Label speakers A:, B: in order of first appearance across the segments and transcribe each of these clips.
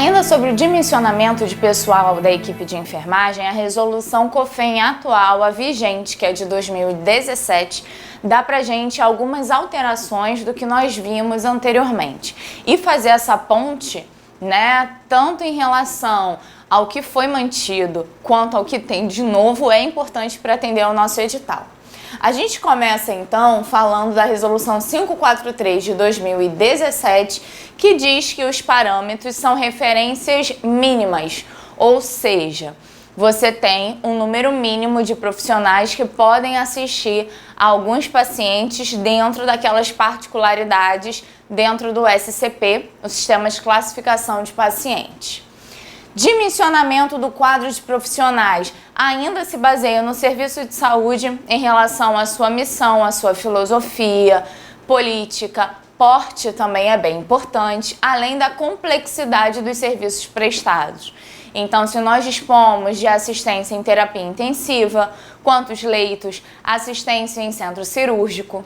A: Ainda sobre o dimensionamento de pessoal da equipe de enfermagem, a resolução COFEN atual, a vigente, que é de 2017, dá pra gente algumas alterações do que nós vimos anteriormente. E fazer essa ponte, né, tanto em relação ao que foi mantido quanto ao que tem de novo, é importante para atender ao nosso edital. A gente começa então falando da resolução 543 de 2017, que diz que os parâmetros são referências mínimas, ou seja, você tem um número mínimo de profissionais que podem assistir a alguns pacientes dentro daquelas particularidades dentro do SCP, o Sistema de Classificação de Pacientes. Dimensionamento do quadro de profissionais ainda se baseia no serviço de saúde em relação à sua missão, à sua filosofia, política, porte também é bem importante, além da complexidade dos serviços prestados. Então, se nós dispomos de assistência em terapia intensiva, quantos leitos, assistência em centro cirúrgico,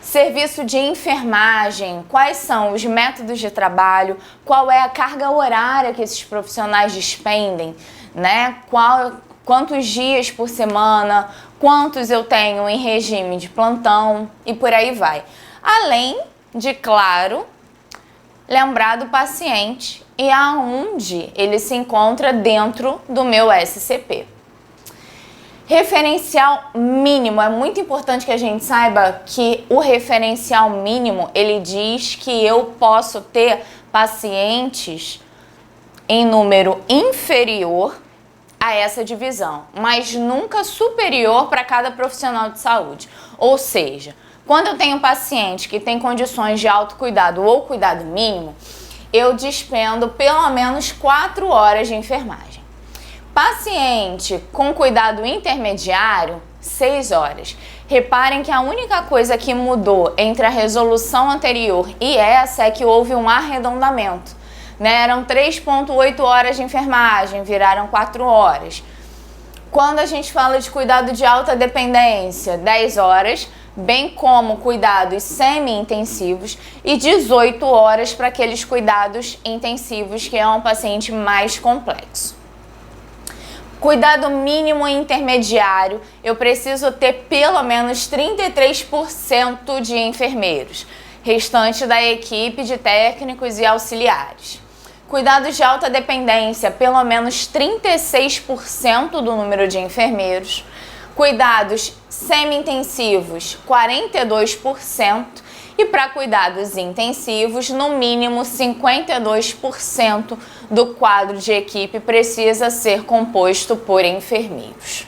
A: serviço de enfermagem, quais são os métodos de trabalho, qual é a carga horária que esses profissionais despendem, né? Quantos dias por semana, quantos eu tenho em regime de plantão e por aí vai. Além de, claro, lembrar do paciente e aonde ele se encontra dentro do meu SCP. Referencial mínimo, é muito importante que a gente saiba que o referencial mínimo, ele diz que eu posso ter pacientes em número inferior a essa divisão, mas nunca superior para cada profissional de saúde. Ou seja, quando eu tenho um paciente que tem condições de autocuidado ou cuidado mínimo, eu despendo pelo menos 4 horas de enfermagem. Paciente com cuidado intermediário, 6 horas. Reparem que a única coisa que mudou entre a resolução anterior e essa é que houve um arredondamento, né? Eram 3,8 horas de enfermagem, viraram 4 horas. Quando a gente fala de cuidado de alta dependência, 10 horas, bem como cuidados semi-intensivos e 18 horas para aqueles cuidados intensivos, que é um paciente mais complexo. Cuidado mínimo e intermediário, eu preciso ter pelo menos 33% de enfermeiros, restante da equipe de técnicos e auxiliares. Cuidados de alta dependência, pelo menos 36% do número de enfermeiros. Cuidados semi-intensivos, 42%. E para cuidados intensivos, no mínimo 52% do quadro de equipe precisa ser composto por enfermeiros.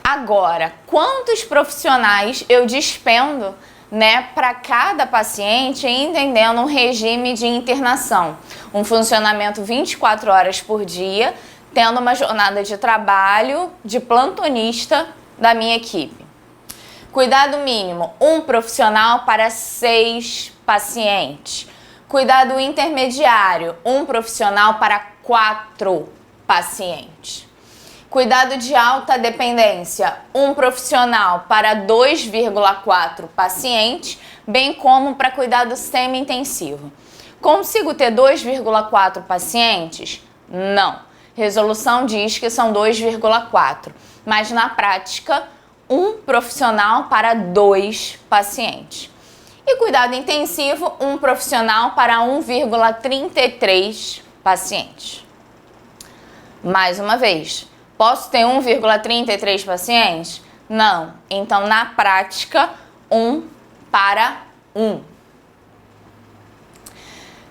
A: Agora, quantos profissionais eu despendo, né, para cada paciente, entendendo um regime de internação, um funcionamento 24 horas por dia, tendo uma jornada de trabalho de plantonista da minha equipe. Cuidado mínimo, 1 profissional para 6 pacientes. Cuidado intermediário, 1 profissional para 4 pacientes. Cuidado de alta dependência, 1 profissional para 2,4 pacientes, bem como para cuidado semi-intensivo. Consigo ter 2,4 pacientes? Não. Resolução diz que são 2,4, mas na prática, 1 profissional para 2 pacientes. E cuidado intensivo, 1 profissional para 1,33 pacientes. Mais uma vez, posso ter 1,33 pacientes? Não. Então, na prática, 1 para 1.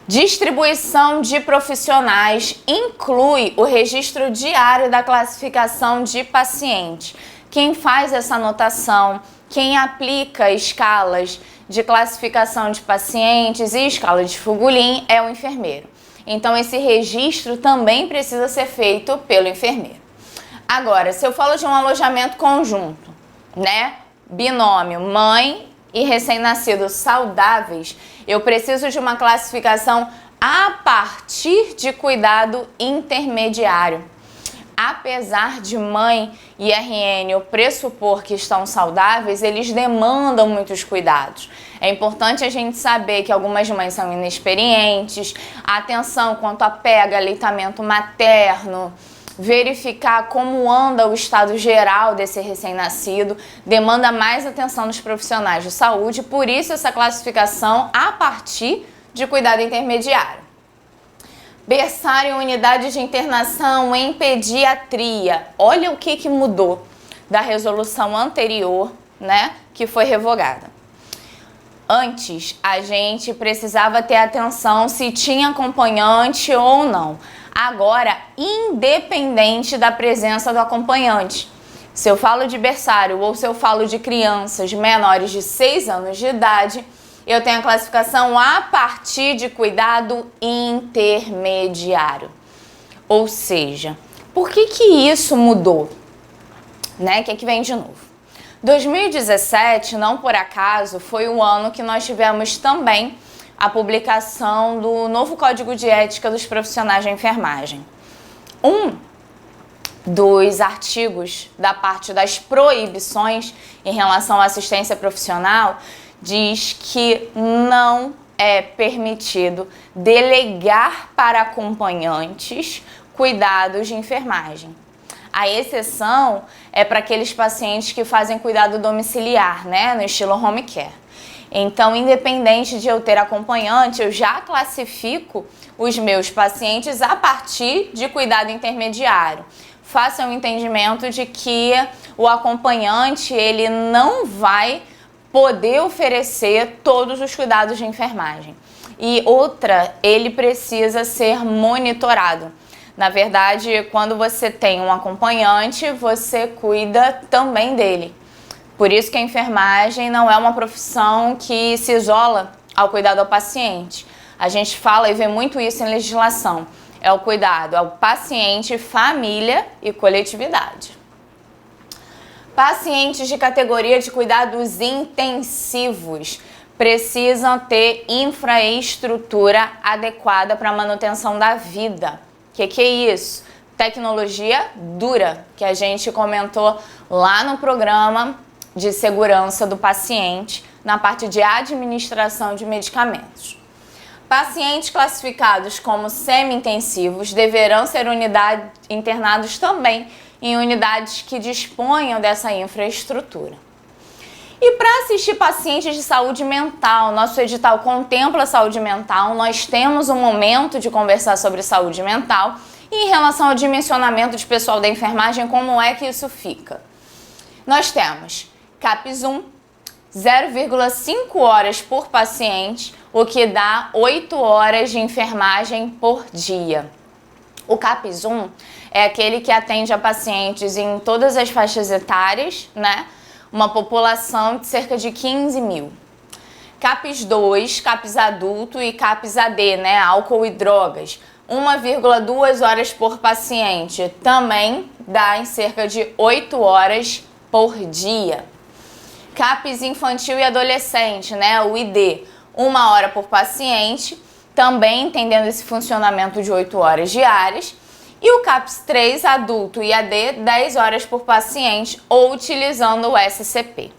A: Distribuição de profissionais inclui o registro diário da classificação de paciente. Quem faz essa anotação, quem aplica escalas de classificação de pacientes e escala de Fugulin é o enfermeiro. Então, esse registro também precisa ser feito pelo enfermeiro. Agora, se eu falo de um alojamento conjunto, né, binômio, mãe e recém-nascido saudáveis, eu preciso de uma classificação a partir de cuidado intermediário. Apesar de mãe e RN eu pressupor que estão saudáveis, eles demandam muitos cuidados. É importante a gente saber que algumas mães são inexperientes, atenção quanto a pega, aleitamento materno, verificar como anda o estado geral desse recém-nascido, demanda mais atenção dos profissionais de saúde, por isso essa classificação a partir de cuidado intermediário. Berçário em unidade de internação em pediatria. Olha o que mudou da resolução anterior, né, que foi revogada. Antes, a gente precisava ter atenção se tinha acompanhante ou não. Agora, independente da presença do acompanhante. Se eu falo de berçário ou se eu falo de crianças menores de 6 anos de idade, eu tenho a classificação a partir de cuidado intermediário. Ou seja, por que isso mudou? Né? Que aqui vem de novo. 2017, não por acaso, foi o ano que nós tivemos também a publicação do novo Código de Ética dos Profissionais de Enfermagem. Um dos artigos da parte das proibições em relação à assistência profissional diz que não é permitido delegar para acompanhantes cuidados de enfermagem. A exceção é para aqueles pacientes que fazem cuidado domiciliar, né, no estilo home care. Então, independente de eu ter acompanhante, eu já classifico os meus pacientes a partir de cuidado intermediário. Façam o entendimento de que o acompanhante, ele não vai poder oferecer todos os cuidados de enfermagem. E outra, ele precisa ser monitorado. Na verdade, quando você tem um acompanhante, você cuida também dele. Por isso que a enfermagem não é uma profissão que se isola ao cuidado ao paciente. A gente fala e vê muito isso em legislação. É o cuidado ao paciente, família e coletividade. Pacientes de categoria de cuidados intensivos precisam ter infraestrutura adequada para a manutenção da vida. O que é isso? Tecnologia dura, que a gente comentou lá no programa de segurança do paciente, na parte de administração de medicamentos. Pacientes classificados como semi-intensivos deverão ser internados também em unidades que disponham dessa infraestrutura. E para assistir pacientes de saúde mental, nosso edital contempla a saúde mental, nós temos um momento de conversar sobre saúde mental e em relação ao dimensionamento de pessoal da enfermagem, como é que isso fica? Nós temos CAPS 1, 0,5 horas por paciente, o que dá 8 horas de enfermagem por dia. O CAPS 1 é aquele que atende a pacientes em todas as faixas etárias, né? Uma população de cerca de 15 mil. CAPS 2, CAPS adulto e CAPS AD, né? Álcool e drogas. 1,2 horas por paciente, também dá em cerca de 8 horas por dia. CAPS infantil e adolescente, né? O ID, 1 hora por paciente, também entendendo esse funcionamento de 8 horas diárias. E o CAPS 3, adulto e AD, 10 horas por paciente ou utilizando o SCP.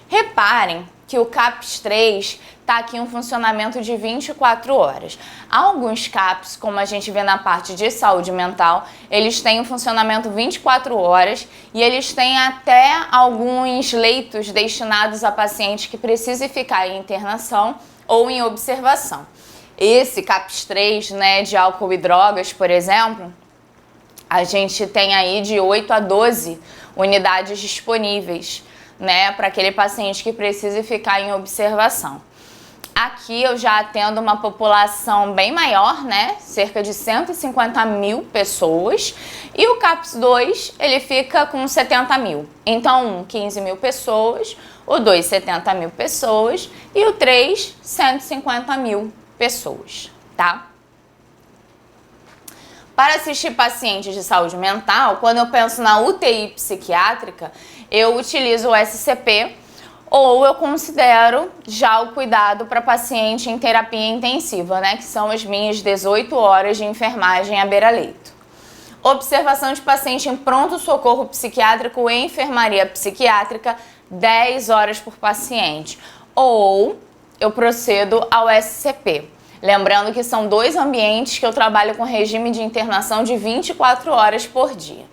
A: Reparem que o CAPS 3 está aqui um funcionamento de 24 horas. Alguns CAPS, como a gente vê na parte de saúde mental, eles têm um funcionamento 24 horas e eles têm até alguns leitos destinados a pacientes que precisem ficar em internação ou em observação. Esse CAPS 3, né, de álcool e drogas, por exemplo, a gente tem aí de 8 a 12 unidades disponíveis, né, para aquele paciente que precisa ficar em observação. Aqui eu já atendo uma população bem maior, né, cerca de 150 mil pessoas, e o CAPS 2, ele fica com 70 mil. Então, 15 mil pessoas, o 2, 70 mil pessoas, e o 3, 150 mil pessoas, tá? Para assistir pacientes de saúde mental, quando eu penso na UTI psiquiátrica, eu utilizo o SCP ou eu considero já o cuidado para paciente em terapia intensiva, né, que são as minhas 18 horas de enfermagem à beira-leito. Observação de paciente em pronto-socorro psiquiátrico e enfermaria psiquiátrica, 10 horas por paciente. Ou eu procedo ao SCP. Lembrando que são 2 ambientes que eu trabalho com regime de internação de 24 horas por dia.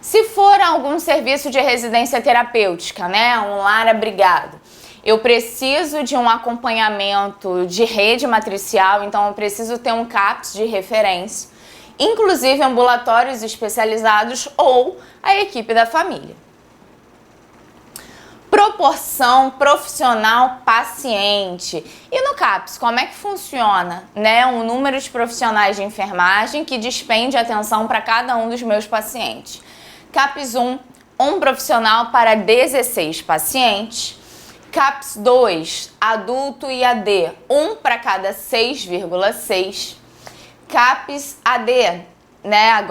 A: Se for algum serviço de residência terapêutica, né, um lar abrigado, eu preciso de um acompanhamento de rede matricial, então eu preciso ter um CAPS de referência, inclusive ambulatórios especializados ou a equipe da família. Proporção profissional-paciente. E no CAPS, como é que funciona, né? O número de profissionais de enfermagem que despende atenção para cada um dos meus pacientes. CAPS 1, um profissional para 16 pacientes. CAPS 2, adulto e AD, 1 para cada 6,6. CAPS AD, né?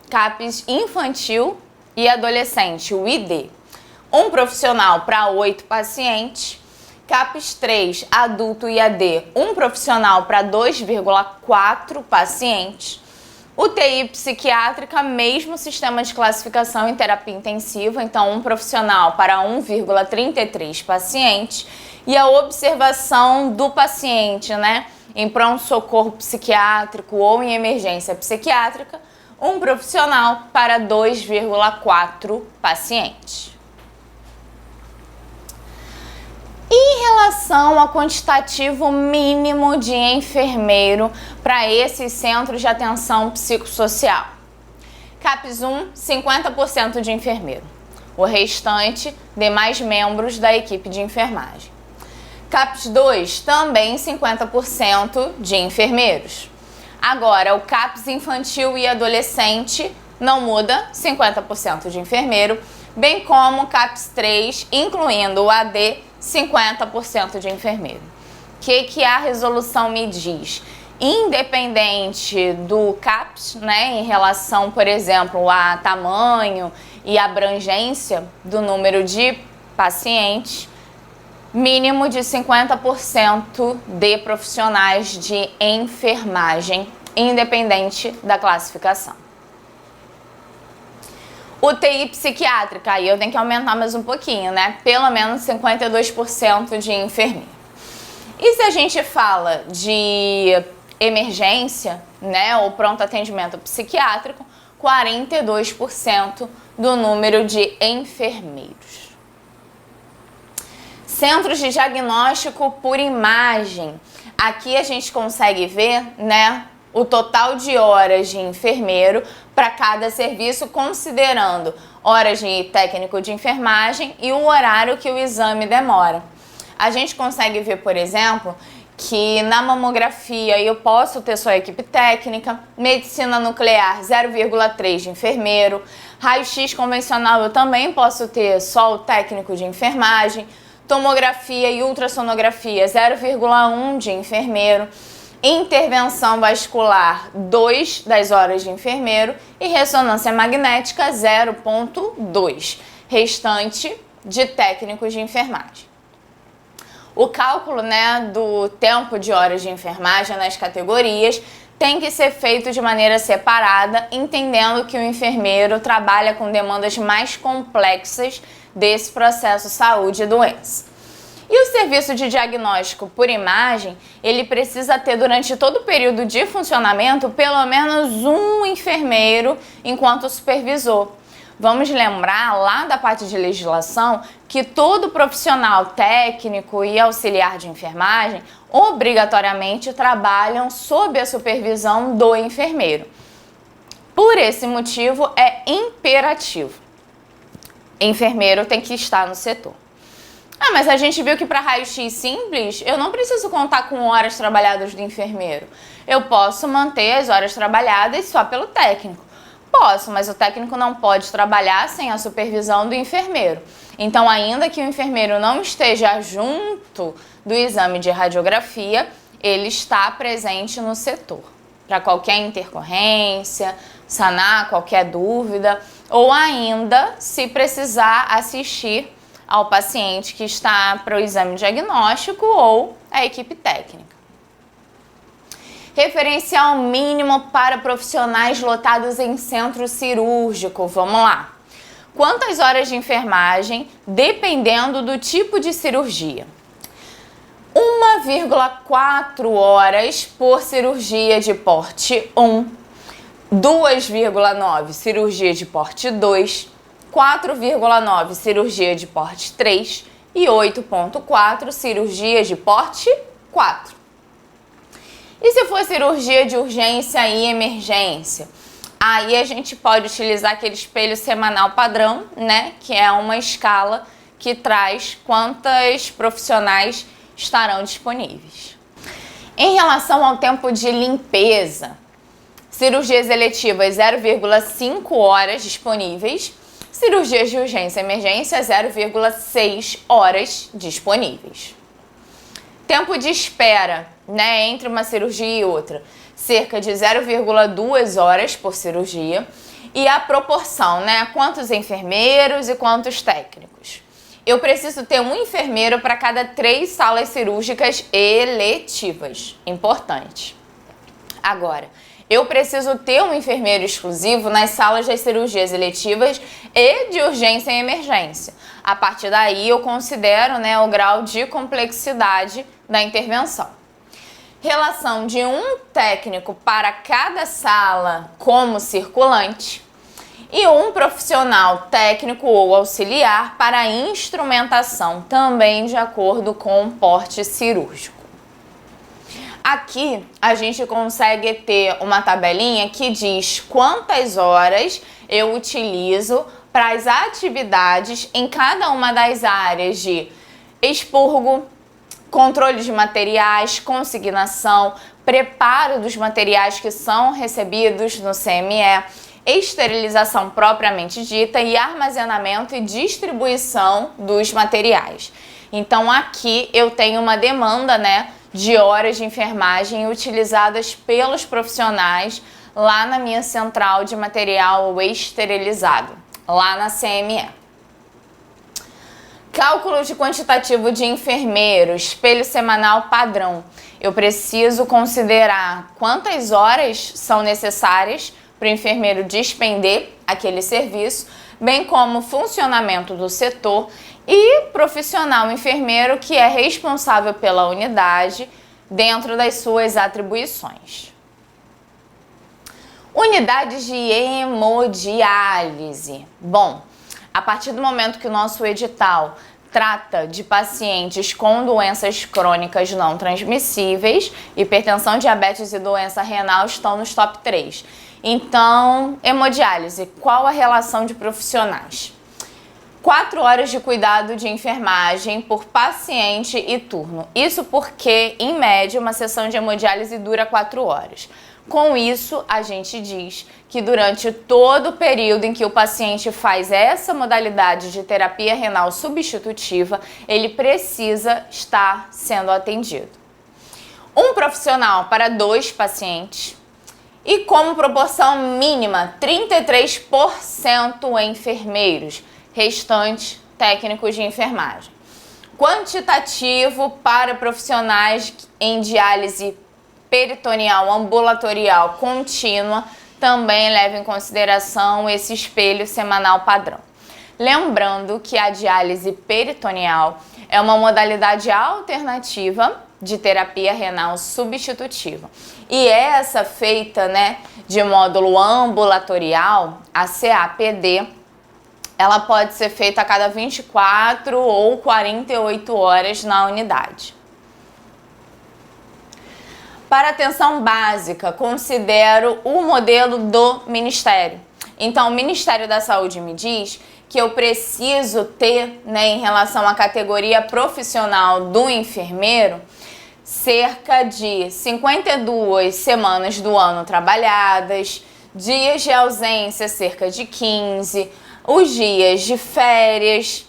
A: CAPS infantil e adolescente, o ID. Um profissional para 8 pacientes. CAPS 3, adulto e AD, um profissional para 2,4 pacientes. UTI psiquiátrica, mesmo sistema de classificação em terapia intensiva, então um profissional para 1,33 pacientes. E a observação do paciente, né, em pronto-socorro psiquiátrico ou em emergência psiquiátrica, um profissional para 2,4 pacientes. Em relação ao quantitativo mínimo de enfermeiro para esses centros de atenção psicossocial. CAPS 1, 50% de enfermeiro. O restante, demais membros da equipe de enfermagem. CAPS 2, também 50% de enfermeiros. Agora, o CAPS infantil e adolescente não muda, 50% de enfermeiro, bem como o CAPS 3, incluindo o AD, 50% de enfermeiro. O que a resolução me diz? Independente do CAPS, né, em relação, por exemplo, a tamanho e abrangência do número de pacientes, mínimo de 50% de profissionais de enfermagem, independente da classificação. UTI psiquiátrica, aí eu tenho que aumentar mais um pouquinho, né? Pelo menos 52% de enfermeiro. E se a gente fala de emergência, né, ou pronto atendimento psiquiátrico, 42% do número de enfermeiros. Centros de diagnóstico por imagem. Aqui a gente consegue ver, né, o total de horas de enfermeiro para cada serviço, considerando horas de técnico de enfermagem e o horário que o exame demora. A gente consegue ver, por exemplo, que na mamografia eu posso ter só a equipe técnica, medicina nuclear 0,3 de enfermeiro, raio-x convencional eu também posso ter só o técnico de enfermagem, tomografia e ultrassonografia 0,1 de enfermeiro, intervenção vascular 2 das horas de enfermeiro e ressonância magnética 0,2, restante de técnicos de enfermagem. O cálculo, né, do tempo de horas de enfermagem nas categorias tem que ser feito de maneira separada, entendendo que o enfermeiro trabalha com demandas mais complexas desse processo saúde e doença. E o serviço de diagnóstico por imagem, ele precisa ter durante todo o período de funcionamento pelo menos um enfermeiro enquanto supervisor. Vamos lembrar lá da parte de legislação que todo profissional técnico e auxiliar de enfermagem obrigatoriamente trabalham sob a supervisão do enfermeiro. Por esse motivo é imperativo. Enfermeiro tem que estar no setor. Ah, mas a gente viu que para raio-x simples, eu não preciso contar com horas trabalhadas do enfermeiro. Eu posso manter as horas trabalhadas só pelo técnico. Posso, mas o técnico não pode trabalhar sem a supervisão do enfermeiro. Então, ainda que o enfermeiro não esteja junto do exame de radiografia, ele está presente no setor para qualquer intercorrência, sanar qualquer dúvida ou ainda se precisar assistir ao paciente que está para o exame diagnóstico ou a equipe técnica. Referencial mínimo para profissionais lotados em centro cirúrgico. Vamos lá. quantas horas de enfermagem, dependendo do tipo de cirurgia. 1,4 horas por cirurgia de porte 1, 2,9 cirurgia de porte 2, 4,9 cirurgia de porte 3 e 8,4 cirurgia de porte 4. E se for cirurgia de urgência e emergência? Aí a gente pode utilizar aquele espelho semanal padrão, né? Que é uma escala que traz quantas profissionais estarão disponíveis. Em relação ao tempo de limpeza, cirurgias eletivas 0,5 horas disponíveis, cirurgias de urgência e emergência 0,6 horas disponíveis. Tempo de espera, né, entre uma cirurgia e outra, cerca de 0,2 horas por cirurgia. E a proporção, né, quantos enfermeiros e quantos técnicos. Eu preciso ter um enfermeiro para cada 3 salas cirúrgicas eletivas. Importante. Agora, eu preciso ter um enfermeiro exclusivo nas salas das cirurgias eletivas e de urgência e emergência. A partir daí, eu considero, né, o grau de complexidade da intervenção. Relação de um técnico para cada sala como circulante e um profissional técnico ou auxiliar para a instrumentação, também de acordo com o porte cirúrgico. Aqui a gente consegue ter uma tabelinha que diz quantas horas eu utilizo para as atividades em cada uma das áreas de expurgo, controle de materiais, consignação, preparo dos materiais que são recebidos no CME, esterilização propriamente dita e armazenamento e distribuição dos materiais. Então aqui eu tenho uma demanda, né, de horas de enfermagem utilizadas pelos profissionais lá na minha central de material esterilizado, lá na CME. Cálculo de quantitativo de enfermeiro, espelho semanal padrão. Eu preciso considerar quantas horas são necessárias para o enfermeiro despender aquele serviço, bem como o funcionamento do setor e profissional enfermeiro que é responsável pela unidade dentro das suas atribuições. Unidades de hemodiálise. Bom, a partir do momento que o nosso edital trata de pacientes com doenças crônicas não transmissíveis, hipertensão, diabetes e doença renal estão nos top 3. Então, hemodiálise, qual a relação de profissionais? 4 horas de cuidado de enfermagem por paciente e turno. Isso porque, em média, uma sessão de hemodiálise dura 4 horas. Com isso, a gente diz que durante todo o período em que o paciente faz essa modalidade de terapia renal substitutiva, ele precisa estar sendo atendido. Um profissional para 2 pacientes e como proporção mínima 33% enfermeiros, restante técnicos de enfermagem. Quantitativo para profissionais em diálise peritoneal ambulatorial contínua, também leva em consideração esse espelho semanal padrão. Lembrando que a diálise peritoneal é uma modalidade alternativa de terapia renal substitutiva. E essa feita, né, de módulo ambulatorial, a CAPD, ela pode ser feita a cada 24 ou 48 horas na unidade. Para atenção básica, considero o modelo do Ministério. Então, o Ministério da Saúde me diz que eu preciso ter, né, em relação à categoria profissional do enfermeiro, cerca de 52 semanas do ano trabalhadas, dias de ausência cerca de 15, os dias de férias,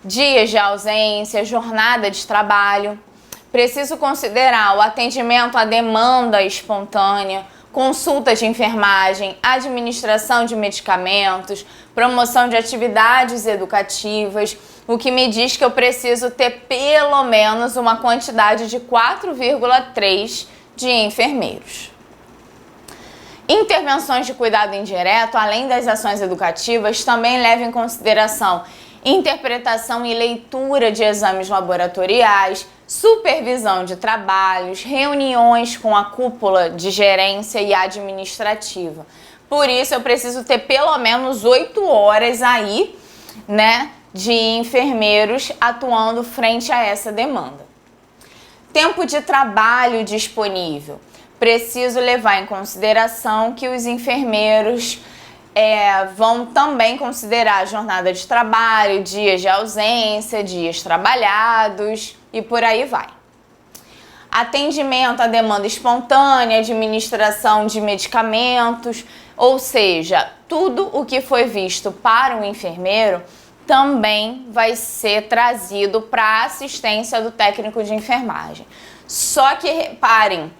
A: dias de ausência, jornada de trabalho. Preciso considerar o atendimento à demanda espontânea, consultas de enfermagem, administração de medicamentos, promoção de atividades educativas, o que me diz que eu preciso ter pelo menos uma quantidade de 4,3 de enfermeiros. Intervenções de cuidado indireto, além das ações educativas, também levam em consideração interpretação e leitura de exames laboratoriais, supervisão de trabalhos, reuniões com a cúpula de gerência e administrativa. Por isso, eu preciso ter pelo menos 8 horas aí, né, de enfermeiros atuando frente a essa demanda. Tempo de trabalho disponível. Preciso levar em consideração que os enfermeiros vão também considerar a jornada de trabalho, dias de ausência, dias trabalhados e por aí vai. Atendimento à demanda espontânea, administração de medicamentos, ou seja, tudo o que foi visto para o enfermeiro também vai ser trazido para a assistência do técnico de enfermagem. Só que reparem,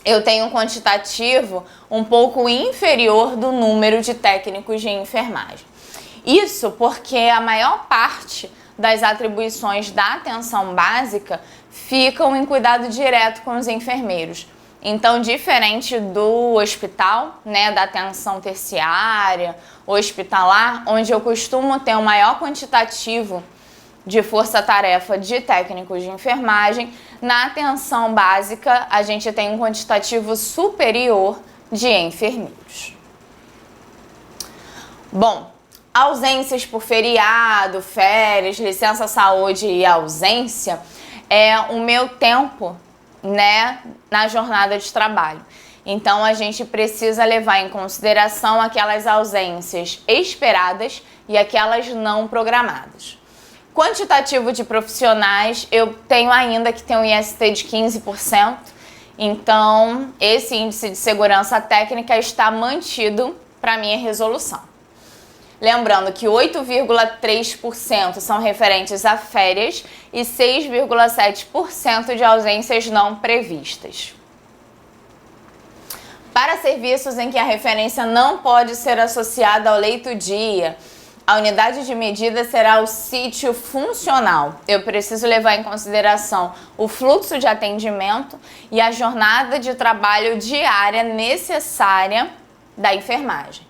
A: eu tenho um quantitativo um pouco inferior do número de técnicos de enfermagem. Isso porque a maior parte das atribuições da atenção básica ficam em cuidado direto com os enfermeiros. Então, diferente do hospital, né, da atenção terciária, hospitalar, onde eu costumo ter um maior quantitativo de força-tarefa de técnicos de enfermagem, na atenção básica a gente tem um quantitativo superior de enfermeiros. Bom, ausências por feriado, férias, licença saúde e ausência é o meu tempo, né, na jornada de trabalho. Então a gente precisa levar em consideração aquelas ausências esperadas e aquelas não programadas. Quantitativo de profissionais, eu tenho ainda que ter um IST de 15%, então esse índice de segurança técnica está mantido para minha resolução. Lembrando que 8,3% são referentes a férias e 6,7% de ausências não previstas. Para serviços em que a referência não pode ser associada ao leito-dia, a unidade de medida será o sítio funcional. Eu preciso levar em consideração o fluxo de atendimento e a jornada de trabalho diária necessária da enfermagem.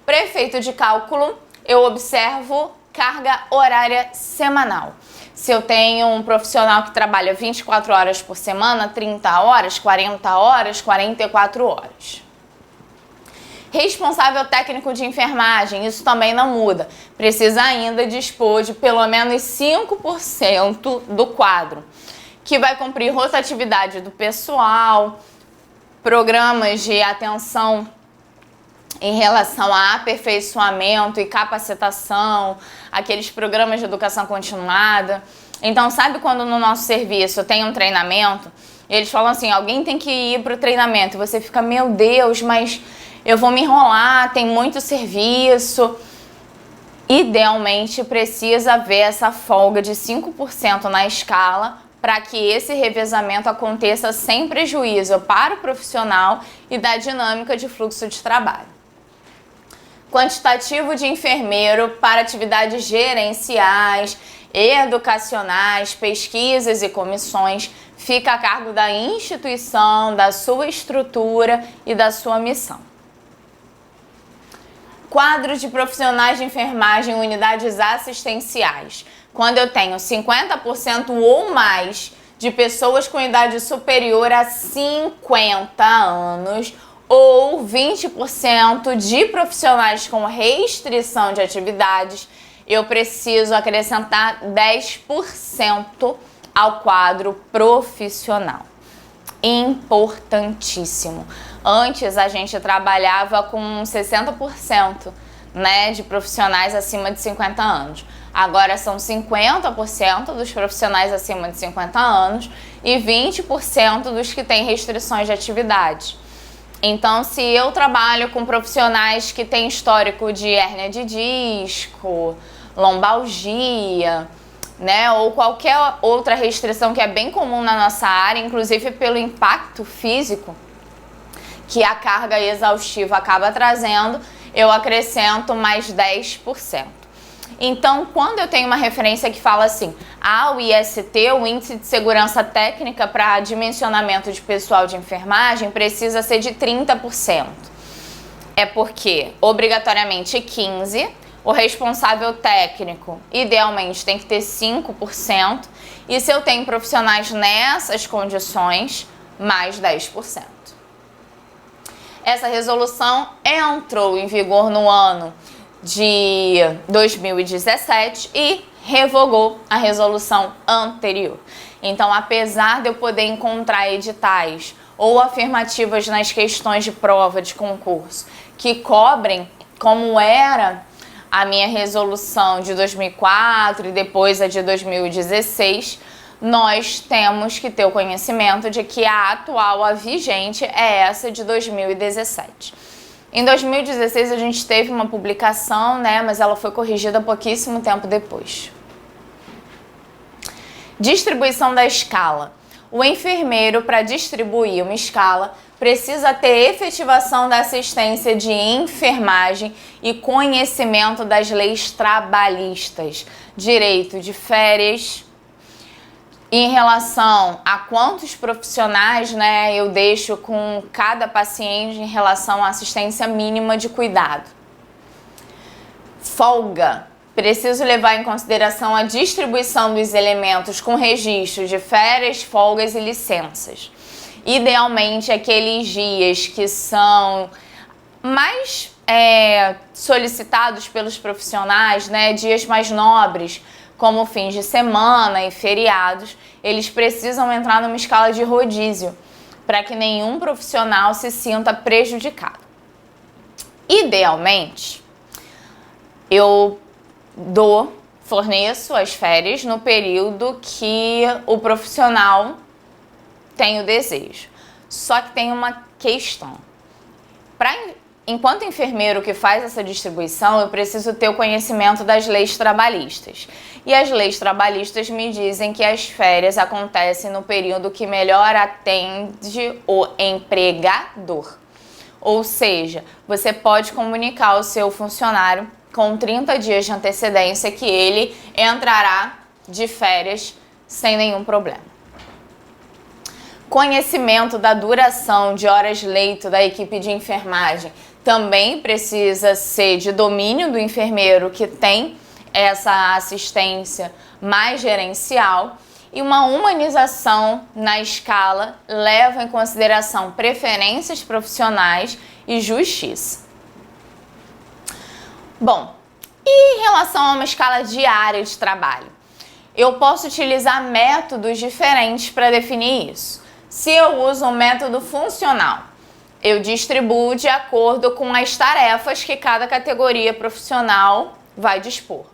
A: Prefeito de cálculo, eu observo carga horária semanal. Se eu tenho um profissional que trabalha 24 horas por semana, 30 horas, 40 horas, 44 horas. Responsável técnico de enfermagem, isso também não muda. Precisa ainda dispor de pelo menos 5% do quadro, que vai cumprir rotatividade do pessoal, programas de atenção em relação a aperfeiçoamento e capacitação, aqueles programas de educação continuada. Então, sabe quando no nosso serviço tem um treinamento, eles falam assim, alguém tem que ir para o treinamento, e você fica, meu Deus, mas eu vou me enrolar, tem muito serviço. Idealmente, precisa haver essa folga de 5% na escala para que esse revezamento aconteça sem prejuízo para o profissional e da dinâmica de fluxo de trabalho. Quantitativo de enfermeiro para atividades gerenciais, educacionais, pesquisas e comissões fica a cargo da instituição, da sua estrutura e da sua missão. Quadro de profissionais de enfermagem em unidades assistenciais. Quando eu tenho 50% ou mais de pessoas com idade superior a 50 anos ou 20% de profissionais com restrição de atividades, eu preciso acrescentar 10% ao quadro profissional. Importantíssimo. Antes a gente trabalhava com 60%, né, de profissionais acima de 50 anos. Agora são 50% dos profissionais acima de 50 anos e 20% dos que têm restrições de atividade. Então, se eu trabalho com profissionais que têm histórico de hérnia de disco, lombalgia, né, ou qualquer outra restrição que é bem comum na nossa área, inclusive pelo impacto físico que a carga exaustiva acaba trazendo, eu acrescento mais 10%. Então, quando eu tenho uma referência que fala assim, o IST, o Índice de Segurança Técnica para dimensionamento de pessoal de enfermagem, precisa ser de 30%. É porque, obrigatoriamente, 15%, o responsável técnico, idealmente, tem que ter 5%, e se eu tenho profissionais nessas condições, mais 10%. Essa resolução entrou em vigor no ano de 2017 e revogou a resolução anterior. Então, apesar de eu poder encontrar editais ou afirmativas nas questões de prova de concurso que cobrem como era a minha resolução de 2004 e depois a de 2016, nós temos que ter o conhecimento de que a atual, a vigente, é essa de 2017. Em 2016 a gente teve uma publicação, né, mas ela foi corrigida pouquíssimo tempo depois. Distribuição da escala. O enfermeiro, para distribuir uma escala, precisa ter efetivação da assistência de enfermagem e conhecimento das leis trabalhistas, direito de férias. Em relação a quantos profissionais, né, eu deixo com cada paciente em relação à assistência mínima de cuidado. Folga. Preciso levar em consideração a distribuição dos elementos com registro de férias, folgas e licenças. Idealmente, aqueles dias que são mais solicitados pelos profissionais, né, dias mais nobres, como fins de semana e feriados, eles precisam entrar numa escala de rodízio, para que nenhum profissional se sinta prejudicado. Idealmente, eu forneço as férias no período que o profissional tem o desejo. Só que tem uma questão. Enquanto enfermeiro que faz essa distribuição, eu preciso ter o conhecimento das leis trabalhistas. E as leis trabalhistas me dizem que as férias acontecem no período que melhor atende o empregador. Ou seja, você pode comunicar ao seu funcionário com 30 dias de antecedência que ele entrará de férias sem nenhum problema. Conhecimento da duração de horas leito da equipe de enfermagem também precisa ser de domínio do enfermeiro que tem essa assistência mais gerencial, e uma humanização na escala leva em consideração preferências profissionais e justiça. Bom, e em relação a uma escala diária de trabalho? Eu posso utilizar métodos diferentes para definir isso. Se eu uso um método funcional, eu distribuo de acordo com as tarefas que cada categoria profissional vai dispor.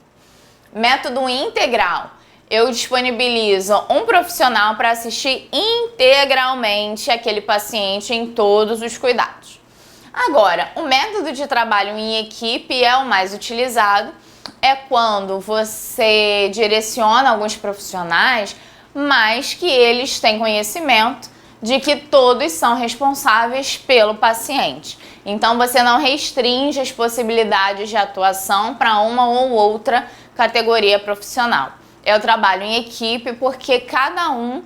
A: Método integral, eu disponibilizo um profissional para assistir integralmente aquele paciente em todos os cuidados. Agora, o método de trabalho em equipe é o mais utilizado, é quando você direciona alguns profissionais, mas que eles têm conhecimento de que todos são responsáveis pelo paciente. Então, você não restringe as possibilidades de atuação para uma ou outra categoria profissional. É o trabalho em equipe porque cada um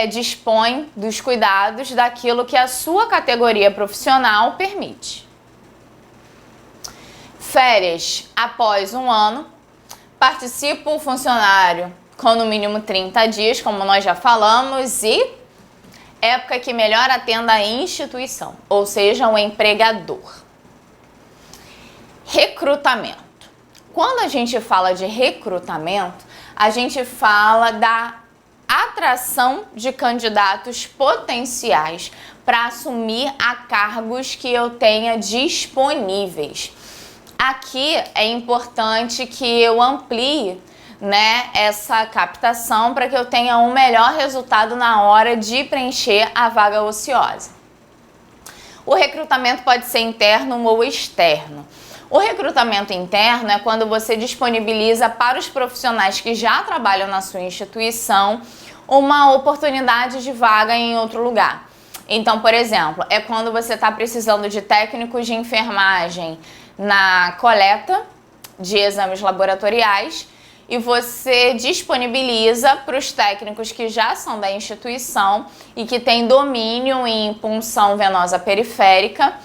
A: dispõe dos cuidados daquilo que a sua categoria profissional permite. Férias após um ano. Participa o funcionário com no mínimo 30 dias, como nós já falamos, e época que melhor atenda a instituição, ou seja, o empregador. Recrutamento. Quando a gente fala de recrutamento, a gente fala da atração de candidatos potenciais para assumir a cargos que eu tenha disponíveis. Aqui é importante que eu amplie, né, essa captação para que eu tenha um melhor resultado na hora de preencher a vaga ociosa. O recrutamento pode ser interno ou externo. O recrutamento interno é quando você disponibiliza para os profissionais que já trabalham na sua instituição uma oportunidade de vaga em outro lugar. Então, por exemplo, é quando você está precisando de técnicos de enfermagem na coleta de exames laboratoriais e você disponibiliza para os técnicos que já são da instituição e que têm domínio em punção venosa periférica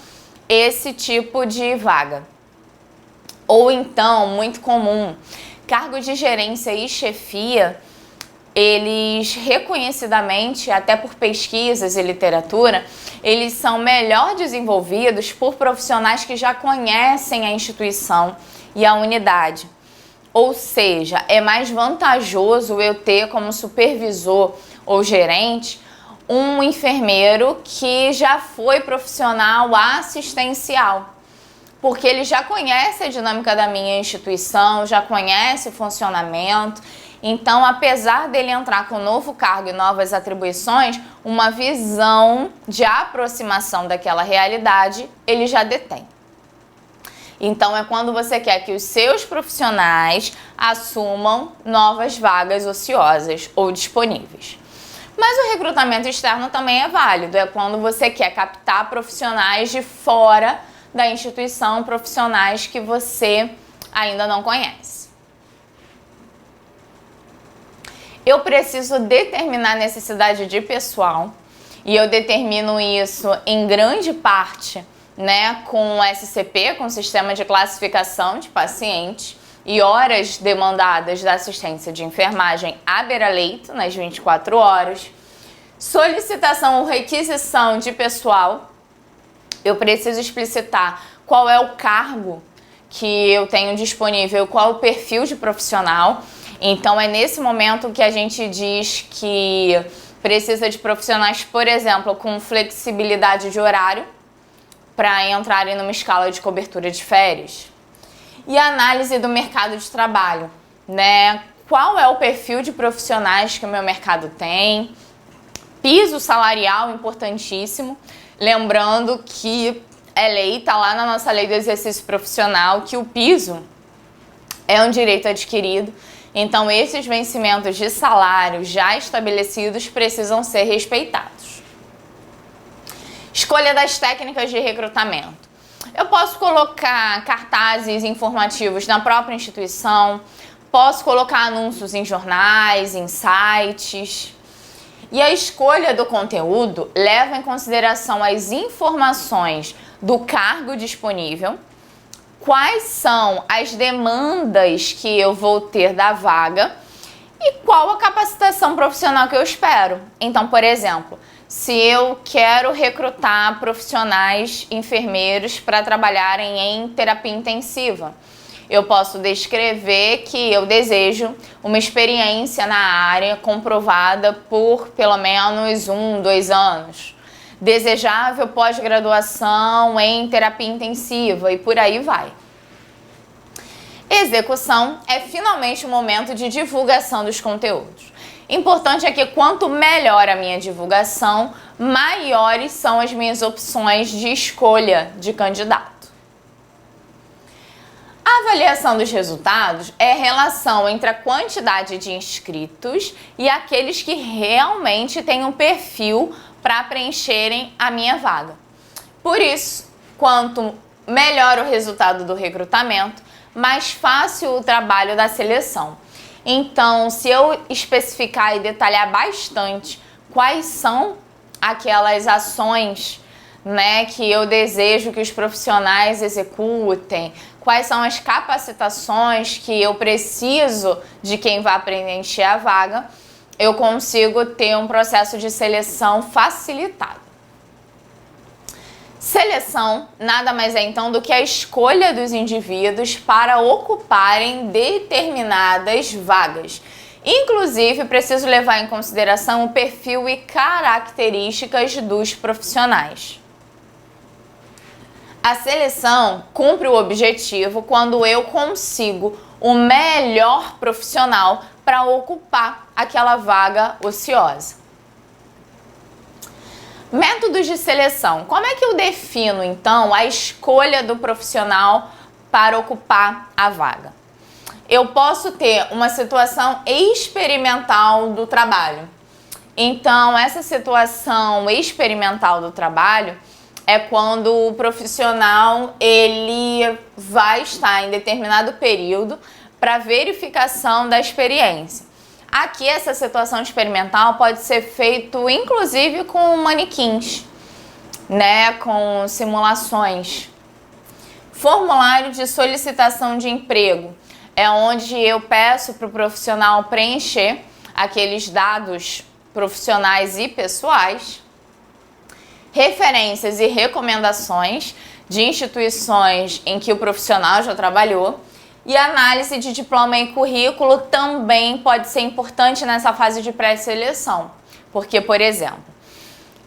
A: esse tipo de vaga. Ou então, muito comum, cargos de gerência e chefia, eles reconhecidamente, até por pesquisas e literatura, eles são melhor desenvolvidos por profissionais que já conhecem a instituição e a unidade. Ou seja, é mais vantajoso eu ter como supervisor ou gerente um enfermeiro que já foi profissional assistencial, porque ele já conhece a dinâmica da minha instituição, já conhece o funcionamento. Então, apesar dele entrar com um novo cargo e novas atribuições, uma visão de aproximação daquela realidade ele já detém. Então, é quando você quer que os seus profissionais assumam novas vagas ociosas ou disponíveis. Mas o recrutamento externo também é válido, é quando você quer captar profissionais de fora da instituição, profissionais que você ainda não conhece. Eu preciso determinar a necessidade de pessoal e eu determino isso em grande parte, com o SCP, com o Sistema de Classificação de Pacientes, e horas demandadas da assistência de enfermagem à beira-leito nas 24 horas. Solicitação ou requisição de pessoal. Eu preciso explicitar qual é o cargo que eu tenho disponível, qual é o perfil de profissional. Então, é nesse momento que a gente diz que precisa de profissionais, por exemplo, com flexibilidade de horário para entrarem numa escala de cobertura de férias. E a análise do mercado de trabalho, Qual é o perfil de profissionais que o meu mercado tem? Piso salarial, importantíssimo. Lembrando que é lei, está lá na nossa lei do exercício profissional, que o piso é um direito adquirido. Então, esses vencimentos de salário já estabelecidos precisam ser respeitados. Escolha das técnicas de recrutamento. Eu posso colocar cartazes informativos na própria instituição, posso colocar anúncios em jornais, em sites. E a escolha do conteúdo leva em consideração as informações do cargo disponível, quais são as demandas que eu vou ter da vaga e qual a capacitação profissional que eu espero. Então, por exemplo, se eu quero recrutar profissionais enfermeiros para trabalharem em terapia intensiva, eu posso descrever que eu desejo uma experiência na área comprovada por pelo menos 1, 2 anos. Desejável pós-graduação em terapia intensiva e por aí vai. Execução é finalmente o momento de divulgação dos conteúdos. Importante é que quanto melhor a minha divulgação, maiores são as minhas opções de escolha de candidato. A avaliação dos resultados é a relação entre a quantidade de inscritos e aqueles que realmente têm um perfil para preencherem a minha vaga. Por isso, quanto melhor o resultado do recrutamento, mais fácil o trabalho da seleção. Então, se eu especificar e detalhar bastante quais são aquelas ações, que eu desejo que os profissionais executem, quais são as capacitações que eu preciso de quem vai preencher a vaga, eu consigo ter um processo de seleção facilitado. Seleção nada mais é então do que a escolha dos indivíduos para ocuparem determinadas vagas. Inclusive, preciso levar em consideração o perfil e características dos profissionais. A seleção cumpre o objetivo quando eu consigo o melhor profissional para ocupar aquela vaga ociosa. Métodos de seleção. Como é que eu defino, então, a escolha do profissional para ocupar a vaga? Eu posso ter uma situação experimental do trabalho. Então, essa situação experimental do trabalho, é quando o profissional ele vai estar em determinado período para verificação da experiência. Aqui essa situação experimental pode ser feito inclusive com manequins, né, com simulações. Formulário de solicitação de emprego é onde eu peço para o profissional preencher aqueles dados profissionais e pessoais. Referências e recomendações de instituições em que o profissional já trabalhou. E análise de diploma e currículo também pode ser importante nessa fase de pré-seleção. Porque, por exemplo,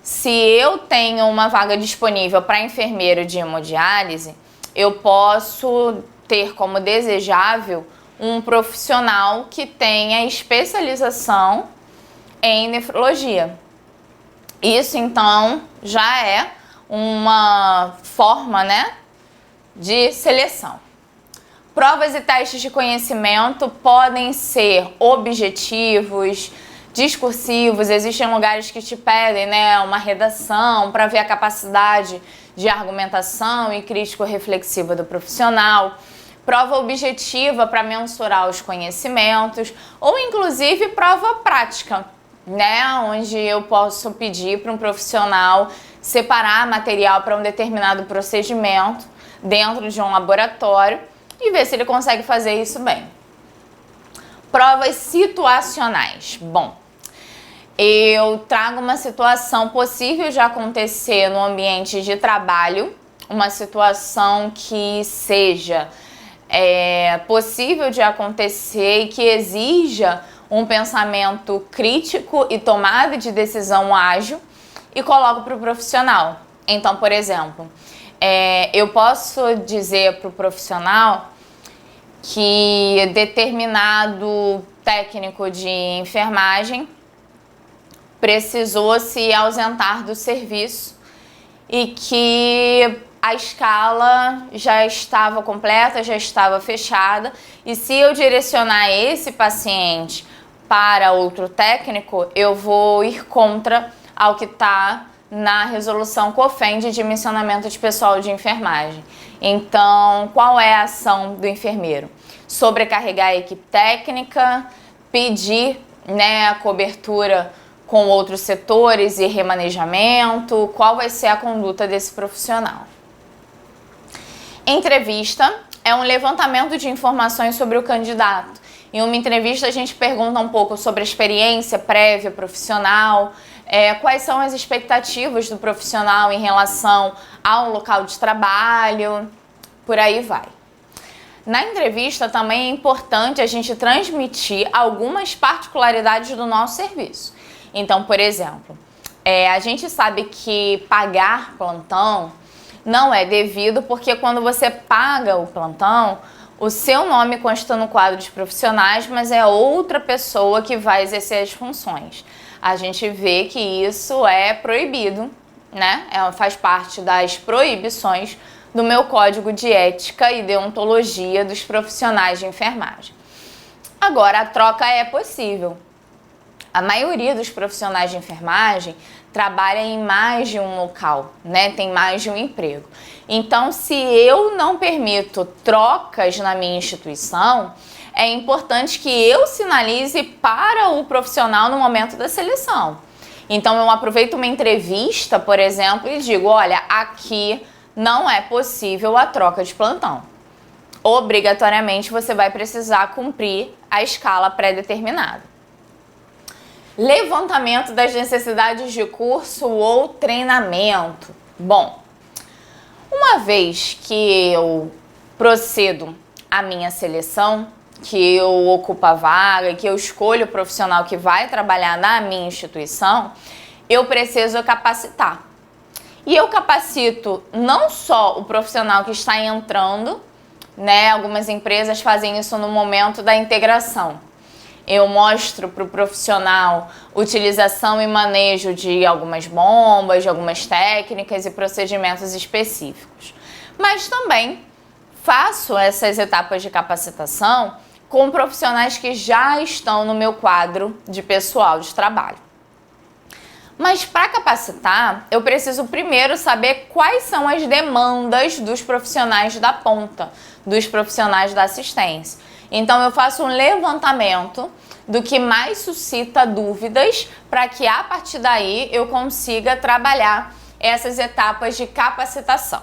A: se eu tenho uma vaga disponível para enfermeiro de hemodiálise, eu posso ter como desejável um profissional que tenha especialização em nefrologia. Isso, então, já é uma forma, né, de seleção. Provas e testes de conhecimento podem ser objetivos, discursivos. Existem lugares que te pedem, né, uma redação para ver a capacidade de argumentação e crítico-reflexiva do profissional. Prova objetiva para mensurar os conhecimentos ou, inclusive, prova prática, né, onde eu posso pedir para um profissional separar material para um determinado procedimento dentro de um laboratório e ver se ele consegue fazer isso bem. Provas situacionais. Bom, eu trago uma situação possível de acontecer no ambiente de trabalho, uma situação que seja possível de acontecer e que exija um pensamento crítico e tomada de decisão ágil e coloco para o profissional. Então, por exemplo, eu posso dizer para o profissional que determinado técnico de enfermagem precisou se ausentar do serviço e que a escala já estava completa, já estava fechada, e se eu direcionar esse paciente para outro técnico, eu vou ir contra ao que está na resolução COFEN de dimensionamento de pessoal de enfermagem. Então, qual é a ação do enfermeiro? Sobrecarregar a equipe técnica, pedir, né, a cobertura com outros setores e remanejamento, qual vai ser a conduta desse profissional. Entrevista é um levantamento de informações sobre o candidato. Em uma entrevista a gente pergunta um pouco sobre a experiência prévia profissional, quais são as expectativas do profissional em relação ao local de trabalho, por aí vai. Na entrevista também é importante a gente transmitir algumas particularidades do nosso serviço. Então, por exemplo, a gente sabe que pagar plantão não é devido porque quando você paga o plantão, o seu nome consta no quadro de profissionais, mas é outra pessoa que vai exercer as funções. A gente vê que isso é proibido, né? Faz parte das proibições do meu código de ética e deontologia dos profissionais de enfermagem. Agora, a troca é possível. A maioria dos profissionais de enfermagem trabalha em mais de um local, né? Tem mais de um emprego. Então, se eu não permito trocas na minha instituição, é importante que eu sinalize para o profissional no momento da seleção. Então, eu aproveito uma entrevista, por exemplo, e digo, olha, aqui não é possível a troca de plantão. Obrigatoriamente, você vai precisar cumprir a escala pré-determinada. Levantamento das necessidades de curso ou treinamento. Bom, uma vez que eu procedo a minha seleção, que eu ocupo a vaga, que eu escolho o profissional que vai trabalhar na minha instituição, eu preciso capacitar. E eu capacito não só o profissional que está entrando, né? Algumas empresas fazem isso no momento da integração. Eu mostro para o profissional utilização e manejo de algumas bombas, de algumas técnicas e procedimentos específicos. Mas também faço essas etapas de capacitação com profissionais que já estão no meu quadro de pessoal de trabalho. Mas para capacitar, eu preciso primeiro saber quais são as demandas dos profissionais da ponta, dos profissionais da assistência. Então eu faço um levantamento do que mais suscita dúvidas para que a partir daí eu consiga trabalhar essas etapas de capacitação.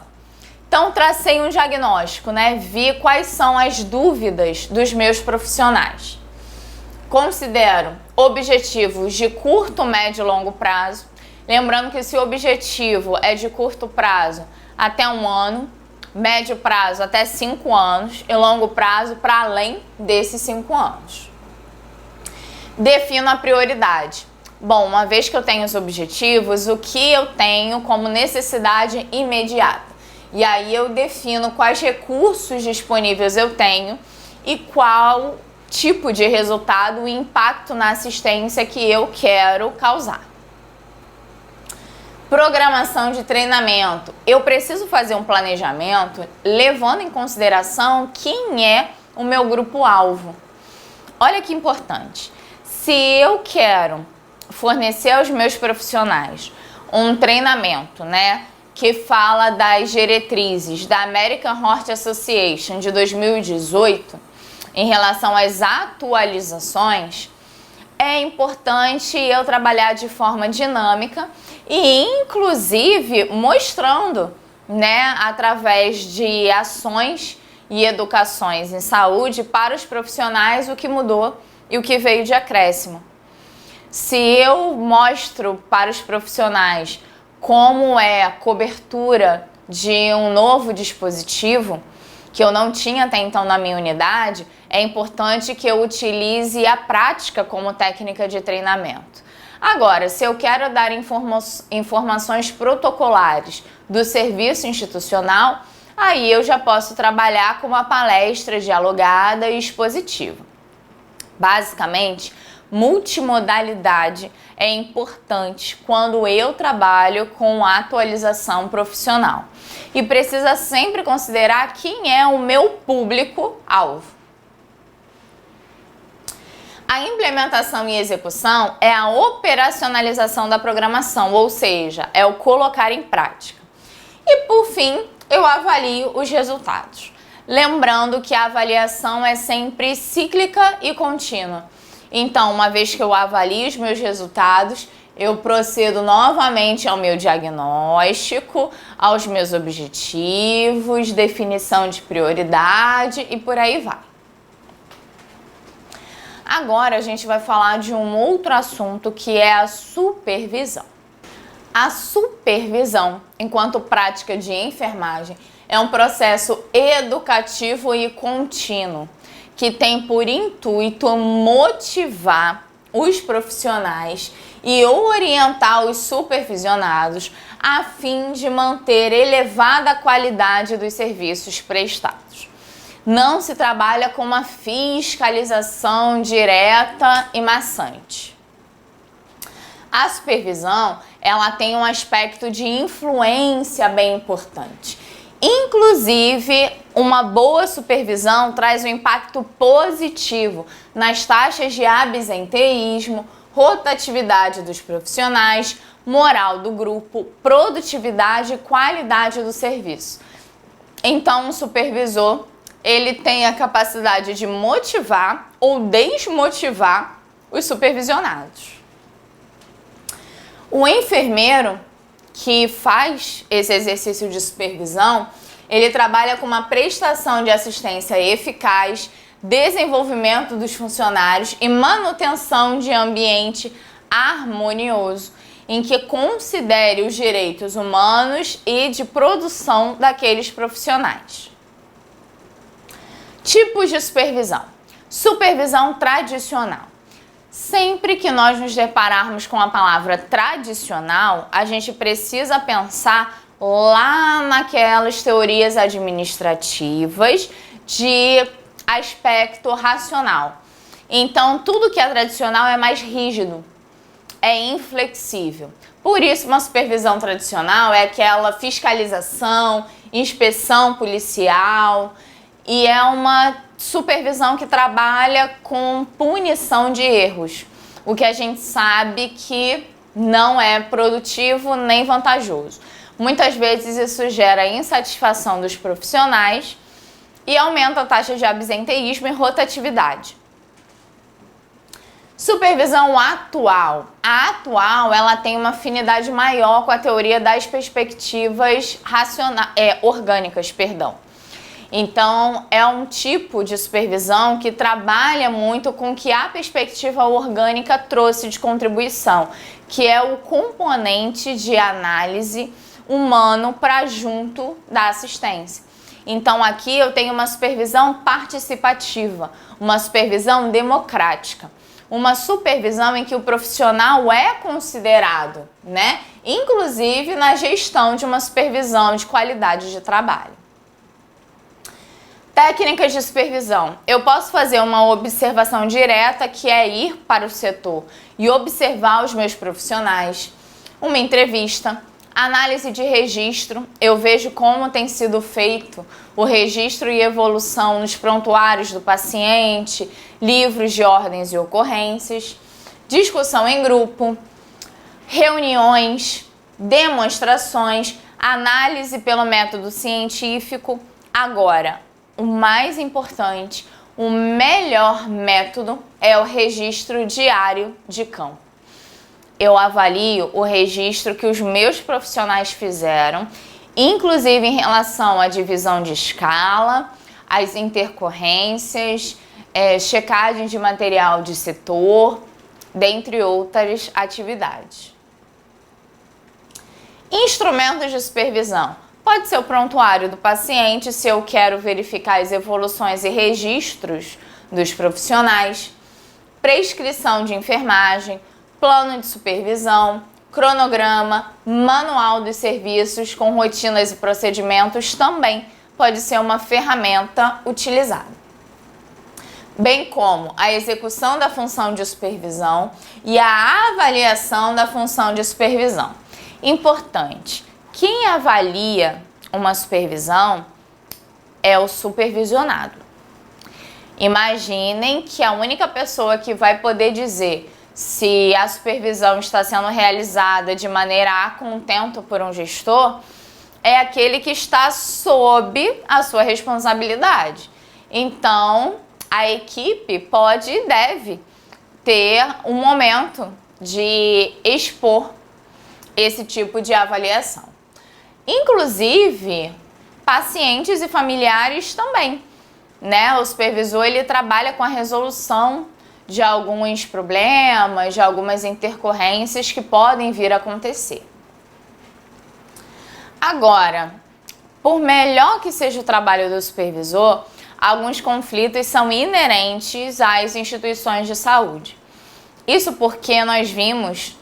A: Então tracei um diagnóstico, né? Vi quais são as dúvidas dos meus profissionais. Considero objetivos de curto, médio e longo prazo. Lembrando que esse objetivo é de curto prazo até 1 ano, médio prazo até 5 anos e longo prazo para além desses 5 anos. Defino a prioridade. Bom, uma vez que eu tenho os objetivos, o que eu tenho como necessidade imediata? E aí eu defino quais recursos disponíveis eu tenho e qual tipo de resultado e impacto na assistência que eu quero causar. Programação de treinamento. Eu preciso fazer um planejamento levando em consideração quem é o meu grupo-alvo. Olha que importante. Se eu quero fornecer aos meus profissionais um treinamento, né, que fala das diretrizes da American Heart Association de 2018, em relação às atualizações, é importante eu trabalhar de forma dinâmica e inclusive mostrando, né, através de ações e educações em saúde para os profissionais o que mudou e o que veio de acréscimo. Se eu mostro para os profissionais como é a cobertura de um novo dispositivo que eu não tinha até então na minha unidade, é importante que eu utilize a prática como técnica de treinamento. Agora, se eu quero dar informações protocolares do serviço institucional, aí eu já posso trabalhar com uma palestra dialogada e expositiva. Basicamente, multimodalidade é importante quando eu trabalho com atualização profissional. E precisa sempre considerar quem é o meu público-alvo. A implementação e execução é a operacionalização da programação, ou seja, é o colocar em prática. E por fim, eu avalio os resultados. Lembrando que a avaliação é sempre cíclica e contínua. Então, uma vez que eu avalio os meus resultados, eu procedo novamente ao meu diagnóstico, aos meus objetivos, definição de prioridade e por aí vai. Agora a gente vai falar de um outro assunto que é a supervisão. A supervisão, enquanto prática de enfermagem, é um processo educativo e contínuo que tem por intuito motivar os profissionais e orientar os supervisionados a fim de manter elevada qualidade dos serviços prestados. Não se trabalha com uma fiscalização direta e maçante. A supervisão, ela tem um aspecto de influência bem importante. Inclusive, uma boa supervisão traz um impacto positivo nas taxas de absenteísmo, rotatividade dos profissionais, moral do grupo, produtividade e qualidade do serviço. Então, o supervisor, ele tem a capacidade de motivar ou desmotivar os supervisionados. O enfermeiro que faz esse exercício de supervisão, ele trabalha com uma prestação de assistência eficaz, desenvolvimento dos funcionários e manutenção de ambiente harmonioso, em que considere os direitos humanos e de produção daqueles profissionais. Tipos de supervisão. Supervisão tradicional. Sempre que nós nos depararmos com a palavra tradicional, a gente precisa pensar lá naquelas teorias administrativas de aspecto racional. Então, tudo que é tradicional é mais rígido, é inflexível. Por isso, uma supervisão tradicional é aquela fiscalização, inspeção policial, e é uma supervisão que trabalha com punição de erros, o que a gente sabe que não é produtivo nem vantajoso. Muitas vezes isso gera insatisfação dos profissionais e aumenta a taxa de absenteísmo e rotatividade. Supervisão atual. A atual, ela tem uma afinidade maior com a teoria das perspectivas orgânicas, Então, é um tipo de supervisão que trabalha muito com o que a perspectiva orgânica trouxe de contribuição, que é o componente de análise humano para junto da assistência. Então, aqui eu tenho uma supervisão participativa, uma supervisão democrática. Uma supervisão em que o profissional é considerado, inclusive na gestão de uma supervisão de qualidade de trabalho. Técnicas de supervisão. Eu posso fazer uma observação direta, que é ir para o setor e observar os meus profissionais. Uma entrevista. Análise de registro. Eu vejo como tem sido feito o registro e evolução nos prontuários do paciente, livros de ordens e ocorrências. Discussão em grupo. Reuniões. Demonstrações. Análise pelo método científico. Agora, o mais importante, o melhor método é o registro diário de campo. Eu avalio o registro que os meus profissionais fizeram, inclusive em relação à divisão de escala, às intercorrências, checagem de material de setor, dentre outras atividades. Instrumentos de supervisão. Pode ser o prontuário do paciente, se eu quero verificar as evoluções e registros dos profissionais, prescrição de enfermagem, plano de supervisão, cronograma, manual dos serviços com rotinas e procedimentos também pode ser uma ferramenta utilizada. Bem como a execução da função de supervisão e a avaliação da função de supervisão. Importante, quem avalia uma supervisão é o supervisionado. Imaginem que a única pessoa que vai poder dizer se a supervisão está sendo realizada de maneira a contento por um gestor é aquele que está sob a sua responsabilidade. Então, a equipe pode e deve ter um momento de expor esse tipo de avaliação. Inclusive, pacientes e familiares também, O supervisor, ele trabalha com a resolução de alguns problemas, de algumas intercorrências que podem vir a acontecer. Agora, por melhor que seja o trabalho do supervisor, alguns conflitos são inerentes às instituições de saúde. Isso porque nós vimos,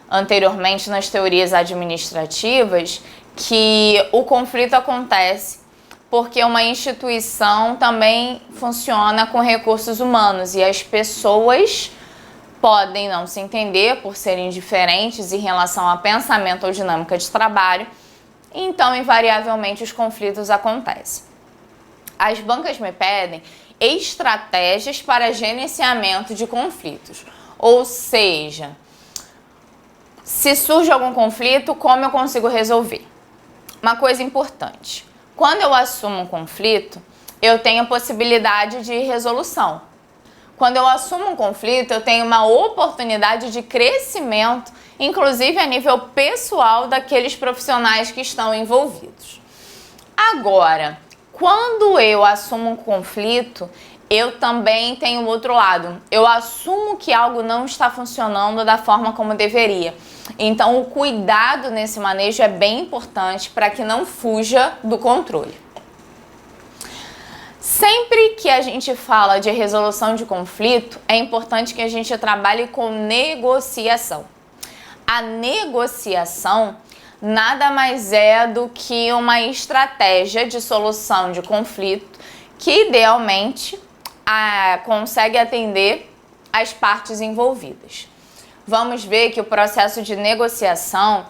A: anteriormente nas teorias administrativas, que o conflito acontece porque uma instituição também funciona com recursos humanos e as pessoas podem não se entender por serem diferentes em relação a pensamento ou dinâmica de trabalho, então invariavelmente os conflitos acontecem. As bancas me pedem estratégias para gerenciamento de conflitos, ou seja, se surge algum conflito, como eu consigo resolver? Uma coisa importante. Quando eu assumo um conflito, eu tenho a possibilidade de resolução. Quando eu assumo um conflito, eu tenho uma oportunidade de crescimento, inclusive a nível pessoal daqueles profissionais que estão envolvidos. Agora, quando eu assumo um conflito, eu também tenho o outro lado. Eu assumo que algo não está funcionando da forma como deveria. Então, o cuidado nesse manejo é bem importante para que não fuja do controle. Sempre que a gente fala de resolução de conflito, é importante que a gente trabalhe com negociação. A negociação nada mais é do que uma estratégia de solução de conflito que, idealmente, consegue atender as partes envolvidas. Vamos ver que o processo de negociação,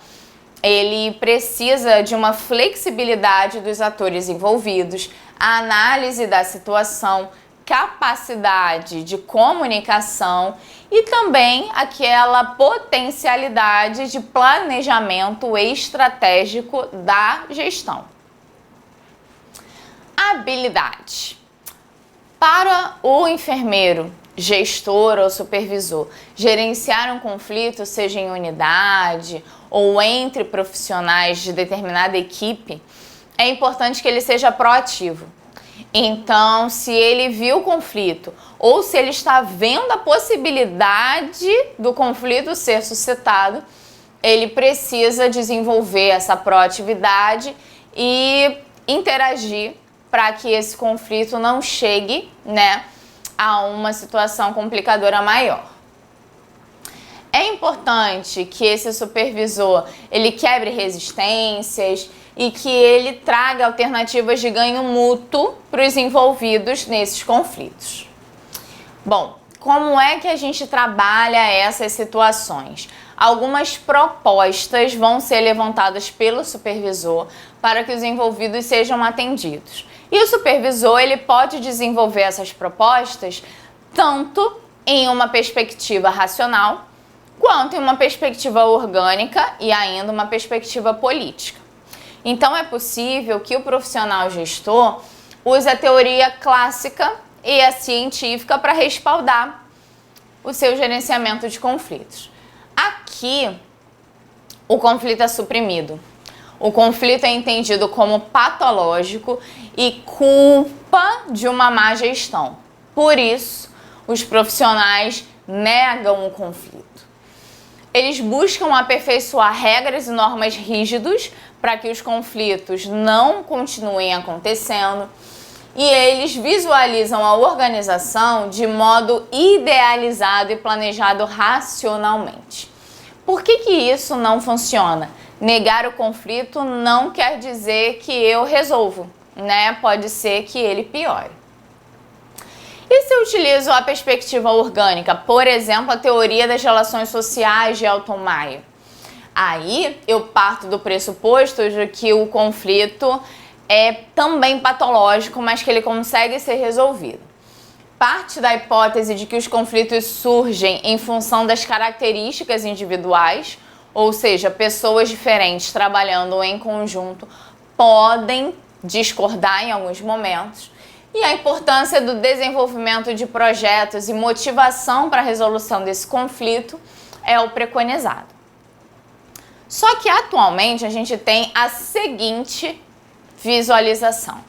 A: ele precisa de uma flexibilidade dos atores envolvidos, a análise da situação, capacidade de comunicação e também aquela potencialidade de planejamento estratégico da gestão. Habilidade. Para o enfermeiro, gestor ou supervisor, gerenciar um conflito, seja em unidade ou entre profissionais de determinada equipe, é importante que ele seja proativo. Então, se ele viu o conflito ou se ele está vendo a possibilidade do conflito ser suscitado, ele precisa desenvolver essa proatividade e interagir para que esse conflito não chegue, a uma situação complicadora maior. É importante que esse supervisor ele quebre resistências e que ele traga alternativas de ganho mútuo para os envolvidos nesses conflitos. Bom, como é que a gente trabalha essas situações? Algumas propostas vão ser levantadas pelo supervisor para que os envolvidos sejam atendidos. E o supervisor ele pode desenvolver essas propostas tanto em uma perspectiva racional, quanto em uma perspectiva orgânica e ainda uma perspectiva política. Então, é possível que o profissional gestor use a teoria clássica e a científica para respaldar o seu gerenciamento de conflitos. Aqui, o conflito é suprimido. O conflito é entendido como patológico e culpa de uma má gestão. Por isso, os profissionais negam o conflito. Eles buscam aperfeiçoar regras e normas rígidas para que os conflitos não continuem acontecendo e eles visualizam a organização de modo idealizado e planejado racionalmente. Por que isso não funciona? Negar o conflito não quer dizer que eu resolvo, Pode ser que ele piore. E se eu utilizo a perspectiva orgânica, por exemplo, a teoria das relações sociais de Elton Mayer? Aí eu parto do pressuposto de que o conflito é também patológico, mas que ele consegue ser resolvido. Parte da hipótese de que os conflitos surgem em função das características individuais, ou seja, pessoas diferentes trabalhando em conjunto podem discordar em alguns momentos, e a importância do desenvolvimento de projetos e motivação para a resolução desse conflito é o preconizado. Só que atualmente a gente tem a seguinte visualização.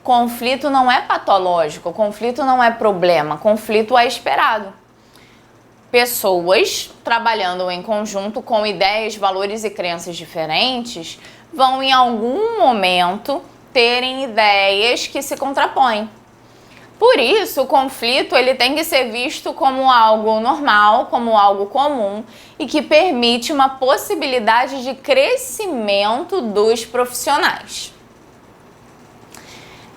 A: Conflito não é patológico, conflito não é problema, conflito é esperado. Pessoas trabalhando em conjunto com ideias, valores e crenças diferentes vão em algum momento terem ideias que se contrapõem. Por isso, o conflito ele tem que ser visto como algo normal, como algo comum e que permite uma possibilidade de crescimento dos profissionais.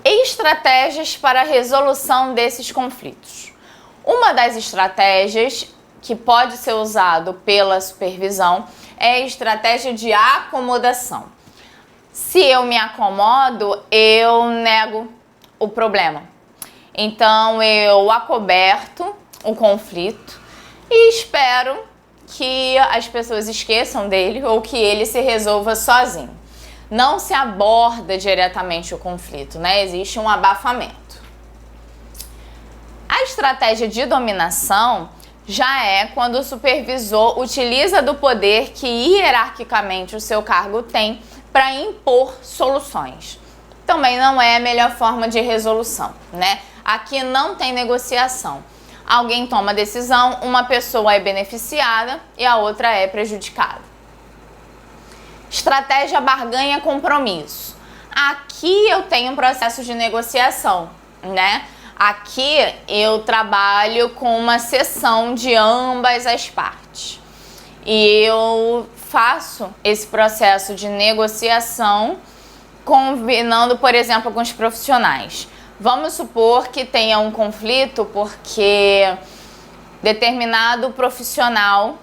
A: Estratégias para a resolução desses conflitos. Uma das estratégias que pode ser usado pela supervisão é a estratégia de acomodação. Se eu me acomodo, eu nego o problema. Então, eu acoberto o conflito e espero que as pessoas esqueçam dele ou que ele se resolva sozinho. Não se aborda diretamente o conflito, Existe um abafamento. A estratégia de dominação já é quando o supervisor utiliza do poder que hierarquicamente o seu cargo tem para impor soluções. Também não é a melhor forma de resolução, Aqui não tem negociação. Alguém toma decisão, uma pessoa é beneficiada e a outra é prejudicada. Estratégia barganha-compromisso. Aqui eu tenho um processo de negociação, Aqui eu trabalho com uma cessão de ambas as partes. E eu faço esse processo de negociação combinando, por exemplo, com os profissionais. Vamos supor que tenha um conflito porque determinado profissional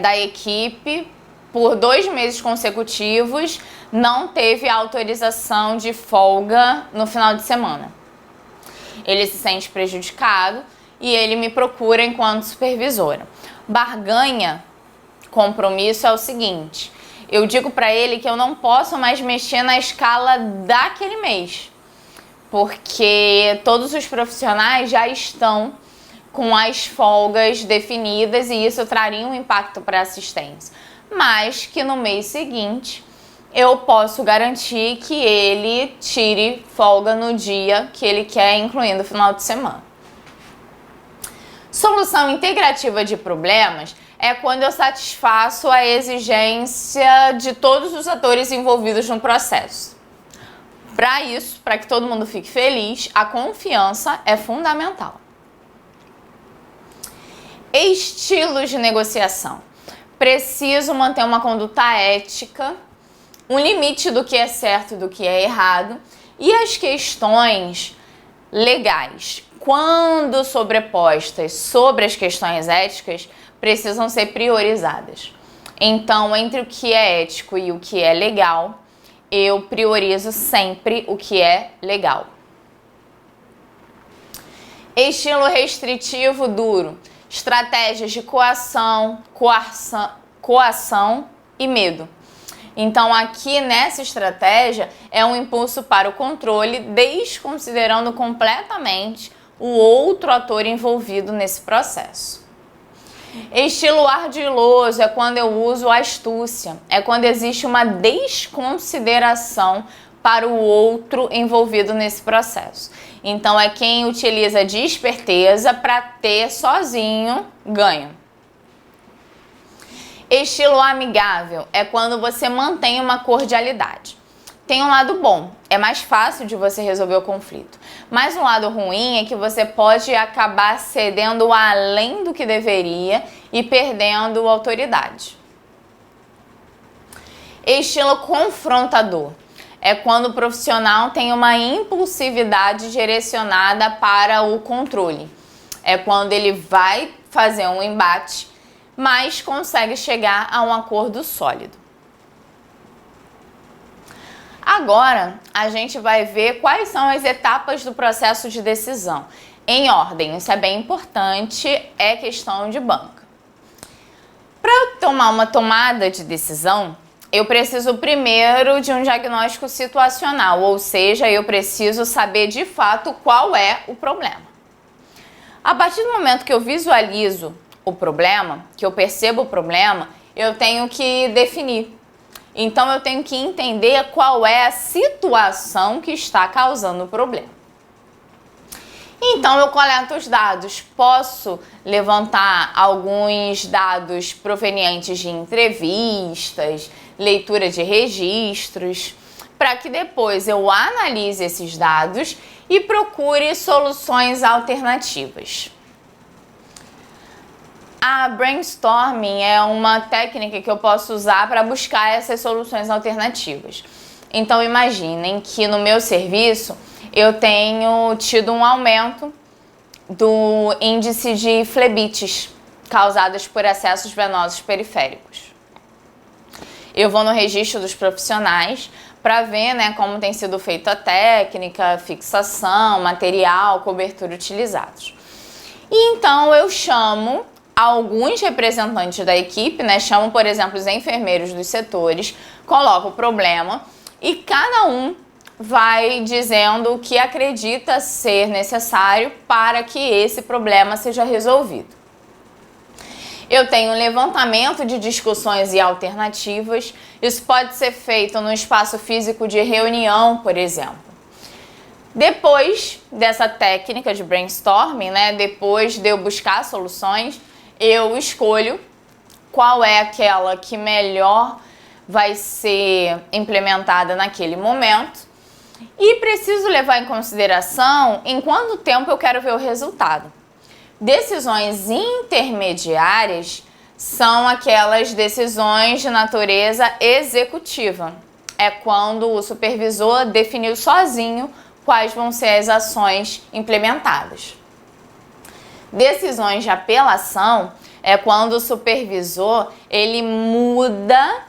A: da equipe, por 2 meses consecutivos, não teve autorização de folga no final de semana. ele se sente prejudicado e ele me procura enquanto supervisora. Barganha, compromisso é o seguinte: eu digo para ele que eu não posso mais mexer na escala daquele mês, porque todos os profissionais já estão com as folgas definidas e isso traria um impacto para a assistência. Mas que no mês seguinte eu posso garantir que ele tire folga no dia que ele quer, incluindo o final de semana. Solução integrativa de problemas é quando eu satisfaço a exigência de todos os atores envolvidos no processo. Para isso, para que todo mundo fique feliz, a confiança é fundamental. Estilos de negociação. Preciso manter uma conduta ética, um limite do que é certo e do que é errado, e as questões legais, quando sobrepostas sobre as questões éticas, precisam ser priorizadas. Então, entre o que é ético e o que é legal, eu priorizo sempre o que é legal. Estilo restritivo duro. Estratégias de coação e medo. Então, aqui nessa estratégia é um impulso para o controle, desconsiderando completamente o outro ator envolvido nesse processo. Estilo ardiloso é quando eu uso astúcia, é quando existe uma desconsideração para o outro envolvido nesse processo. Então, é quem utiliza de esperteza para ter sozinho ganho. Estilo amigável é quando você mantém uma cordialidade. Tem um lado bom, é mais fácil de você resolver o conflito. Mas um lado ruim é que você pode acabar cedendo além do que deveria e perdendo autoridade. Estilo confrontador é quando o profissional tem uma impulsividade direcionada para o controle. É quando ele vai fazer um embate, mas consegue chegar a um acordo sólido. Agora, a gente vai ver quais são as etapas do processo de decisão. Em ordem, isso é bem importante, é questão de banca. Para eu tomar uma tomada de decisão, eu preciso primeiro de um diagnóstico situacional, ou seja, eu preciso saber de fato qual é o problema. A partir do momento que eu visualizo o problema, que eu percebo o problema, eu tenho que definir. Então, eu tenho que entender qual é a situação que está causando o problema. Então, eu coleto os dados. Posso levantar alguns dados provenientes de entrevistas, leitura de registros, para que depois eu analise esses dados e procure soluções alternativas. A brainstorming é uma técnica que eu posso usar para buscar essas soluções alternativas. Então, imaginem que no meu serviço eu tenho tido um aumento do índice de flebites causadas por acessos venosos periféricos. Eu vou no registro dos profissionais para ver, como tem sido feita a técnica, fixação, material, cobertura utilizados. E então eu chamo alguns representantes da equipe, chamo, por exemplo, os enfermeiros dos setores, coloco o problema e cada um vai dizendo o que acredita ser necessário para que esse problema seja resolvido. Eu tenho um levantamento de discussões e alternativas. Isso pode ser feito no espaço físico de reunião, por exemplo. Depois dessa técnica de brainstorming, depois de eu buscar soluções, eu escolho qual é aquela que melhor vai ser implementada naquele momento e preciso levar em consideração em quanto tempo eu quero ver o resultado. Decisões intermediárias são aquelas decisões de natureza executiva. É quando o supervisor definiu sozinho quais vão ser as ações implementadas. Decisões de apelação é quando o supervisor ele muda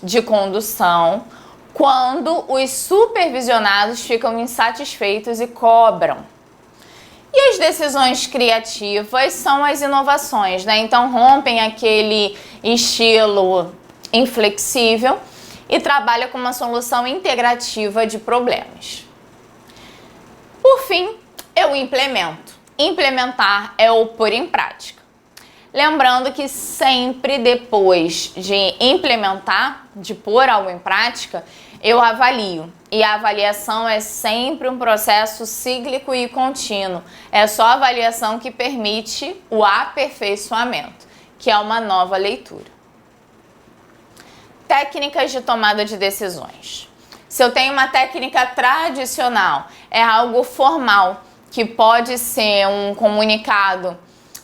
A: de condução, quando os supervisionados ficam insatisfeitos e cobram. E as decisões criativas são as inovações, né? Então rompem aquele estilo inflexível e trabalha com uma solução integrativa de problemas. Por fim, eu implemento. Implementar é o pôr em prática. Lembrando que sempre depois de implementar, de pôr algo em prática, eu avalio. E a avaliação é sempre um processo cíclico e contínuo. É só a avaliação que permite o aperfeiçoamento, que é uma nova leitura. Técnicas de tomada de decisões. Se eu tenho uma técnica tradicional, é algo formal, que pode ser um comunicado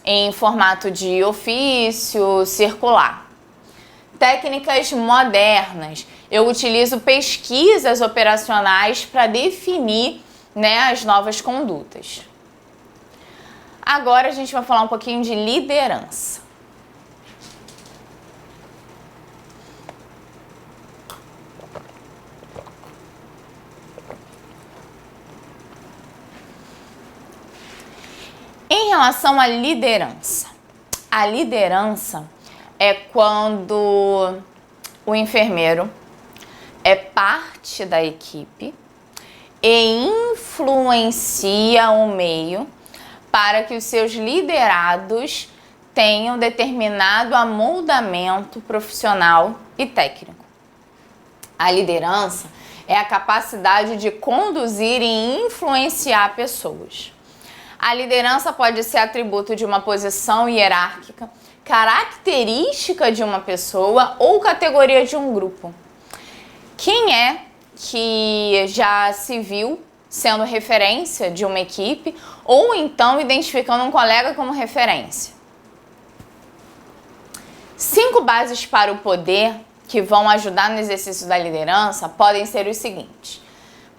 A: em formato de ofício, circular. Técnicas modernas, eu utilizo pesquisas operacionais para definir, né, as novas condutas. Agora a gente vai falar um pouquinho de liderança. Em relação à liderança, a liderança é quando o enfermeiro é parte da equipe e influencia o meio para que os seus liderados tenham determinado amoldamento profissional e técnico. A liderança é a capacidade de conduzir e influenciar pessoas. A liderança pode ser atributo de uma posição hierárquica, característica de uma pessoa ou categoria de um grupo. Quem é que já se viu sendo referência de uma equipe ou então identificando um colega como referência? 5 bases para o poder que vão ajudar no exercício da liderança podem ser os seguintes.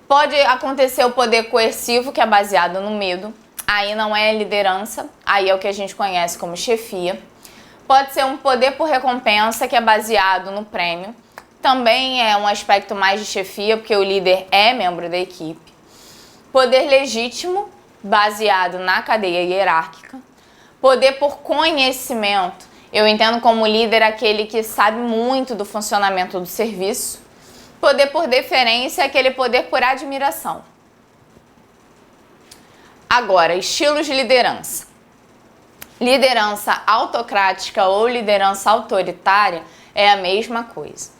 A: Pode acontecer o poder coercivo, que é baseado no medo. Aí não é liderança, aí é o que a gente conhece como chefia. Pode ser um poder por recompensa, que é baseado no prêmio. Também é um aspecto mais de chefia, porque o líder é membro da equipe. Poder legítimo, baseado na cadeia hierárquica. Poder por conhecimento, eu entendo como líder aquele que sabe muito do funcionamento do serviço. Poder por deferência, aquele poder por admiração. Agora, estilos de liderança. Liderança autocrática ou liderança autoritária é a mesma coisa.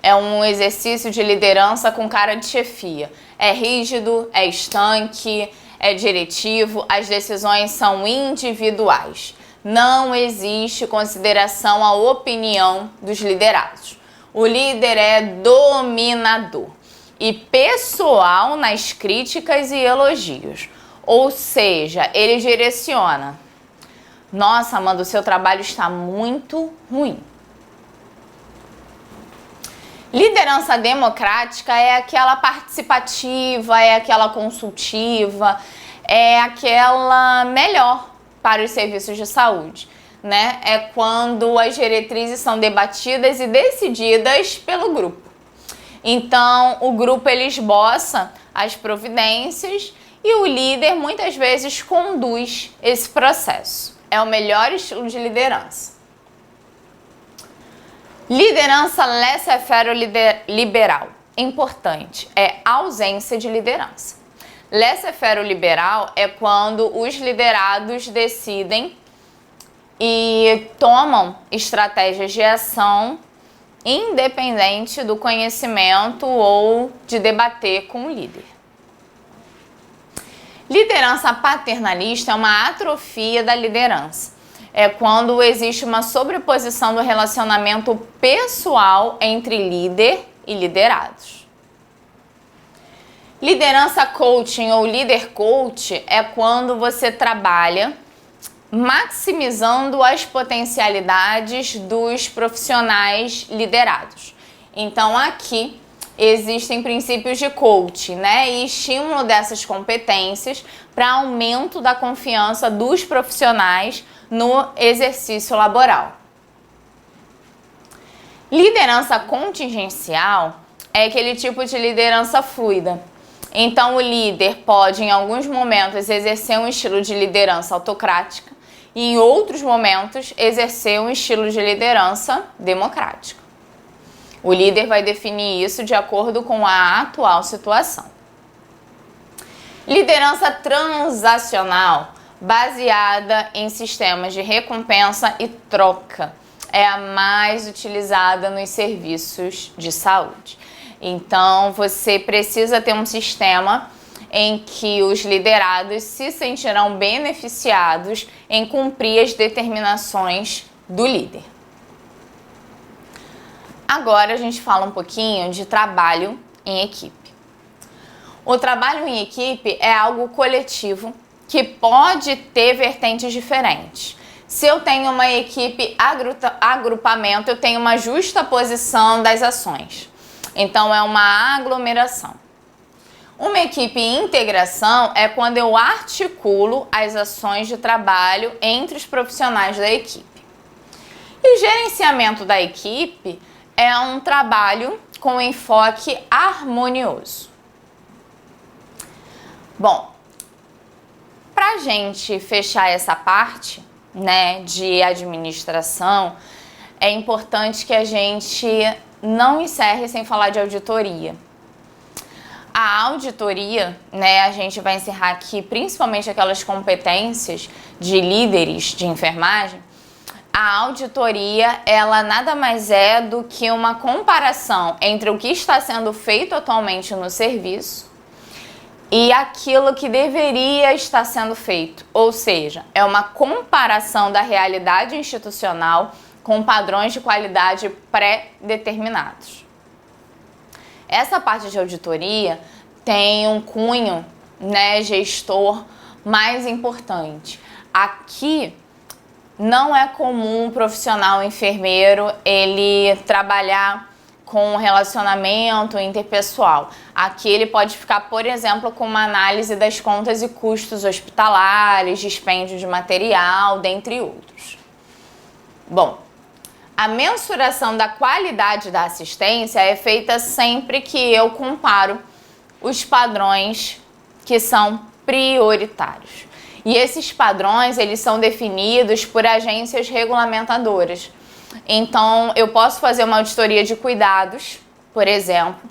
A: É um exercício de liderança com cara de chefia. É rígido, é estanque, é diretivo, as decisões são individuais. Não existe consideração à opinião dos liderados. O líder é dominador e pessoal nas críticas e elogios. Ou seja, ele direciona. Nossa, Amanda, o seu trabalho está muito ruim. Liderança democrática é aquela participativa, é aquela consultiva, é aquela melhor para os serviços de saúde, né? É quando as diretrizes são debatidas e decididas pelo grupo. Então, o grupo ele esboça as providências e o líder muitas vezes conduz esse processo. É o melhor estilo de liderança. Liderança laissez-faire ou liberal. Importante, é ausência de liderança. Laissez-faire ou liberal é quando os liderados decidem e tomam estratégias de ação independente do conhecimento ou de debater com o líder. Liderança paternalista é uma atrofia da liderança. É quando existe uma sobreposição do relacionamento pessoal entre líder e liderados. Liderança coaching ou líder coach é quando você trabalha maximizando as potencialidades dos profissionais liderados. Então aqui existem princípios de coaching, né? E estímulo dessas competências para aumento da confiança dos profissionais no exercício laboral. Liderança contingencial é aquele tipo de liderança fluida. Então, o líder pode, em alguns momentos, exercer um estilo de liderança autocrática e, em outros momentos, exercer um estilo de liderança democrática. O líder vai definir isso de acordo com a atual situação. Liderança transacional, baseada em sistemas de recompensa e troca, é a mais utilizada nos serviços de saúde. Então, você precisa ter um sistema em que os liderados se sentirão beneficiados em cumprir as determinações do líder. Agora a gente fala um pouquinho de trabalho em equipe. O trabalho em equipe é algo coletivo que pode ter vertentes diferentes. Se eu tenho uma equipe agrupamento, eu tenho uma justa posição das ações. Então, é uma aglomeração. Uma equipe em integração é quando eu articulo as ações de trabalho entre os profissionais da equipe. E o gerenciamento da equipe é um trabalho com enfoque harmonioso. Bom, para a gente fechar essa parte, de administração, é importante que a gente não encerre sem falar de auditoria. A auditoria, a gente vai encerrar aqui principalmente aquelas competências de líderes de enfermagem. A auditoria, ela nada mais é do que uma comparação entre o que está sendo feito atualmente no serviço e aquilo que deveria estar sendo feito. Ou seja, é uma comparação da realidade institucional com padrões de qualidade pré-determinados. Essa parte de auditoria tem um cunho, gestor mais importante. Aqui não é comum um profissional enfermeiro ele trabalhar com relacionamento interpessoal. Aqui ele pode ficar, por exemplo, com uma análise das contas e custos hospitalares, dispêndio de material, dentre outros. Bom, a mensuração da qualidade da assistência é feita sempre que eu comparo os padrões que são prioritários. E esses padrões, eles são definidos por agências regulamentadoras. Então, eu posso fazer uma auditoria de cuidados, por exemplo,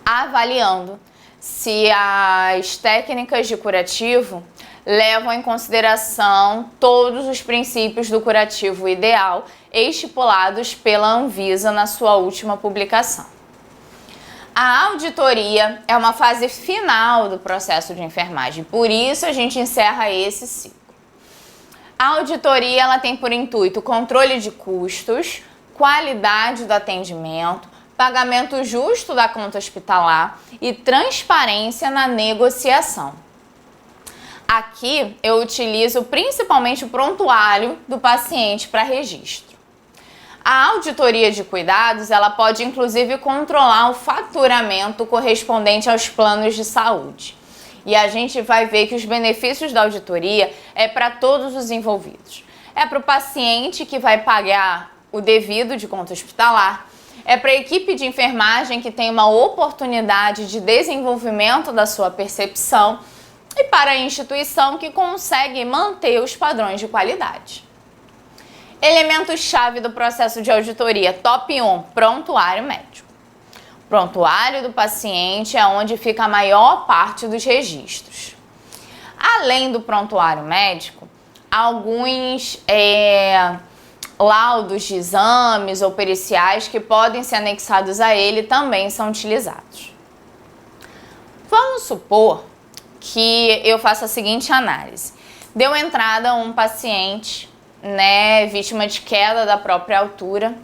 A: avaliando se as técnicas de curativo levam em consideração todos os princípios do curativo ideal estipulados pela Anvisa na sua última publicação. A auditoria é uma fase final do processo de enfermagem, por isso a gente encerra esse ciclo. A auditoria ela tem por intuito controle de custos, qualidade do atendimento, pagamento justo da conta hospitalar e transparência na negociação. Aqui eu utilizo principalmente o prontuário do paciente para registro. A auditoria de cuidados, ela pode inclusive controlar o faturamento correspondente aos planos de saúde. E a gente vai ver que os benefícios da auditoria é para todos os envolvidos. É para o paciente que vai pagar o devido de conta hospitalar, é para a equipe de enfermagem que tem uma oportunidade de desenvolvimento da sua percepção e para a instituição que consegue manter os padrões de qualidade. Elementos-chave do processo de auditoria. Top 1, prontuário médico. Prontuário do paciente é onde fica a maior parte dos registros. Além do prontuário médico, alguns laudos de exames ou periciais que podem ser anexados a ele também são utilizados. Vamos supor que eu faça a seguinte análise. Deu entrada um paciente, vítima de queda da própria altura,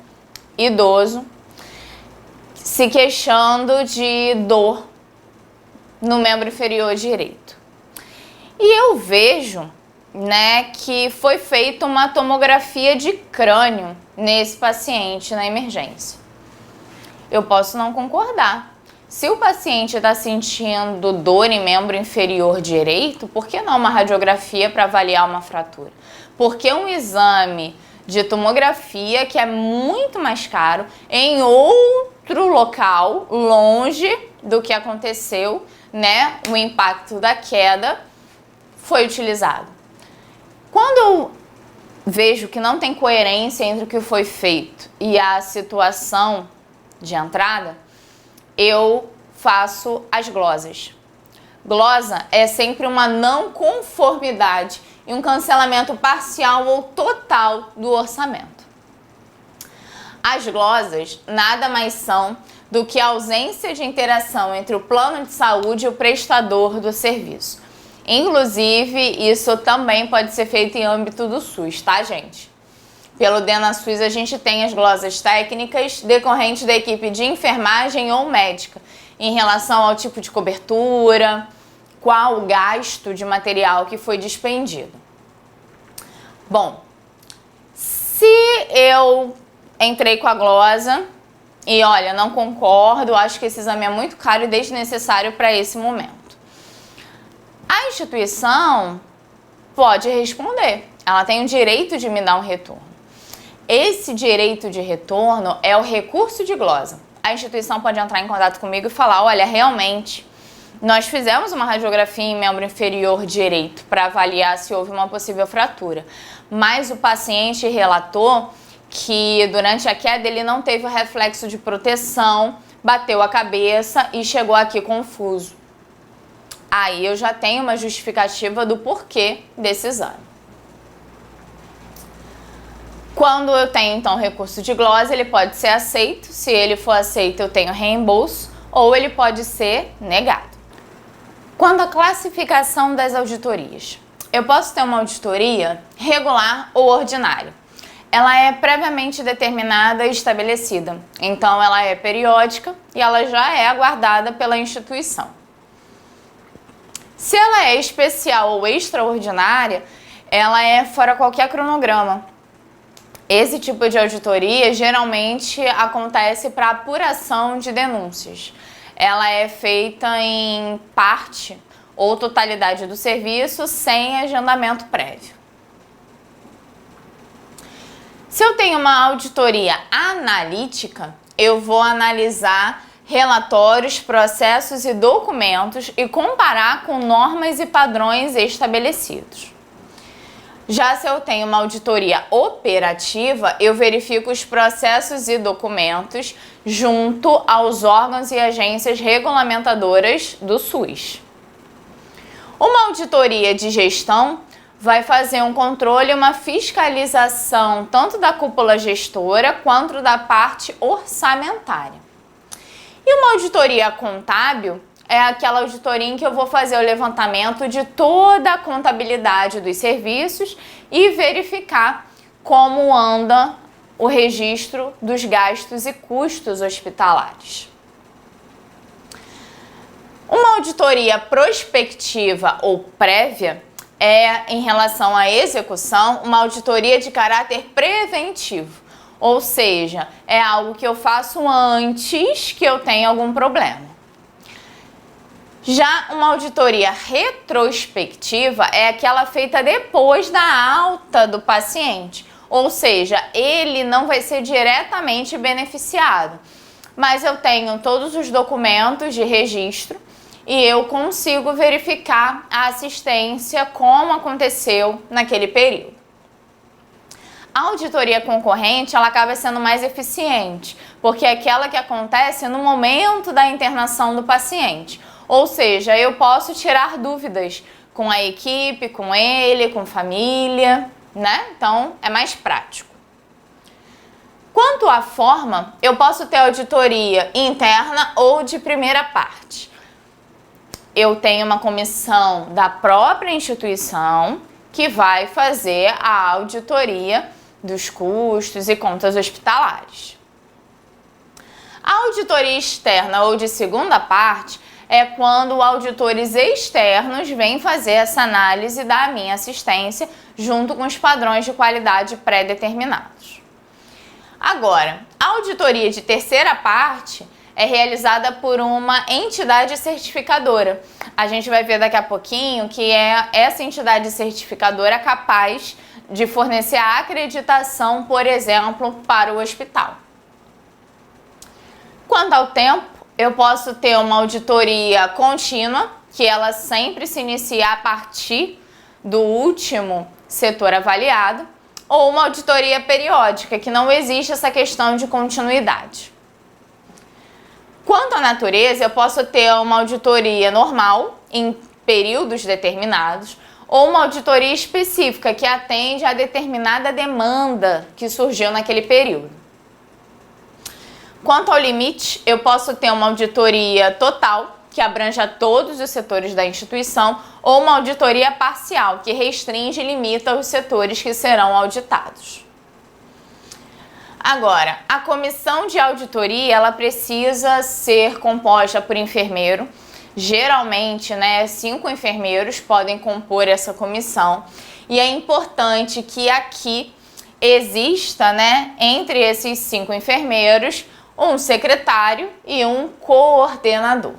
A: idoso, se queixando de dor no membro inferior direito. E eu vejo, que foi feita uma tomografia de crânio nesse paciente na emergência. Eu posso não concordar. Se o paciente está sentindo dor em membro inferior direito, por que não uma radiografia para avaliar uma fratura? Porque um exame de tomografia, que é muito mais caro, em outro local, longe do que aconteceu, né? O impacto da queda foi utilizado. Quando eu vejo que não tem coerência entre o que foi feito e a situação de entrada, eu faço as glosas. Glosa é sempre uma não conformidade e um cancelamento parcial ou total do orçamento. As glosas nada mais são do que a ausência de interação entre o plano de saúde e o prestador do serviço. Inclusive, isso também pode ser feito em âmbito do SUS, tá, gente? Pelo DenaSUS, a gente tem as glosas técnicas decorrentes da equipe de enfermagem ou médica, em relação ao tipo de cobertura, qual o gasto de material que foi dispendido. Bom, se eu entrei com a glosa e, olha, não concordo, acho que esse exame é muito caro e desnecessário para esse momento, a instituição pode responder. Ela tem o direito de me dar um retorno. Esse direito de retorno é o recurso de glosa. A instituição pode entrar em contato comigo e falar, olha, realmente, nós fizemos uma radiografia em membro inferior direito para avaliar se houve uma possível fratura, mas o paciente relatou que durante a queda ele não teve o reflexo de proteção, bateu a cabeça e chegou aqui confuso. Aí eu já tenho uma justificativa do porquê desse exame. Quando eu tenho, então, recurso de glosa, ele pode ser aceito. Se ele for aceito, eu tenho reembolso, ou ele pode ser negado. Quanto à classificação das auditorias, eu posso ter uma auditoria regular ou ordinária. Ela é previamente determinada e estabelecida, então ela é periódica e ela já é aguardada pela instituição. Se ela é especial ou extraordinária, ela é fora qualquer cronograma. Esse tipo de auditoria geralmente acontece para apuração de denúncias. Ela é feita em parte ou totalidade do serviço sem agendamento prévio. Se eu tenho uma auditoria analítica, eu vou analisar relatórios, processos e documentos e comparar com normas e padrões estabelecidos. Já se eu tenho uma auditoria operativa, eu verifico os processos e documentos junto aos órgãos e agências regulamentadoras do SUS. Uma auditoria de gestão vai fazer um controle e uma fiscalização tanto da cúpula gestora quanto da parte orçamentária. E uma auditoria contábil é aquela auditoria em que eu vou fazer o levantamento de toda a contabilidade dos serviços e verificar como anda o registro dos gastos e custos hospitalares. Uma auditoria prospectiva ou prévia é, em relação à execução, uma auditoria de caráter preventivo, ou seja, é algo que eu faço antes que eu tenha algum problema. Já uma auditoria retrospectiva é aquela feita depois da alta do paciente, ou seja, ele não vai ser diretamente beneficiado, mas eu tenho todos os documentos de registro e eu consigo verificar a assistência como aconteceu naquele período. A auditoria concorrente, ela acaba sendo mais eficiente, porque é aquela que acontece no momento da internação do paciente. Ou seja, eu posso tirar dúvidas com a equipe, com ele, com família, né? Então, é mais prático. Quanto à forma, eu posso ter auditoria interna ou de primeira parte. Eu tenho uma comissão da própria instituição que vai fazer a auditoria dos custos e contas hospitalares. A auditoria externa ou de segunda parte é quando auditores externos vêm fazer essa análise da minha assistência junto com os padrões de qualidade pré-determinados. Agora, a auditoria de terceira parte é realizada por uma entidade certificadora. A gente vai ver daqui a pouquinho que é essa entidade certificadora capaz de fornecer a acreditação, por exemplo, para o hospital. Quanto ao tempo, eu posso ter uma auditoria contínua, que ela sempre se inicia a partir do último setor avaliado, ou uma auditoria periódica, que não existe essa questão de continuidade. Quanto à natureza, eu posso ter uma auditoria normal, em períodos determinados, ou uma auditoria específica, que atende a determinada demanda que surgiu naquele período. Quanto ao limite, eu posso ter uma auditoria total, que abranja todos os setores da instituição, ou uma auditoria parcial, que restringe e limita os setores que serão auditados. Agora, a comissão de auditoria, ela precisa ser composta por enfermeiro. Geralmente, 5 enfermeiros podem compor essa comissão. E é importante que aqui exista, entre esses 5 enfermeiros, um secretário e um coordenador.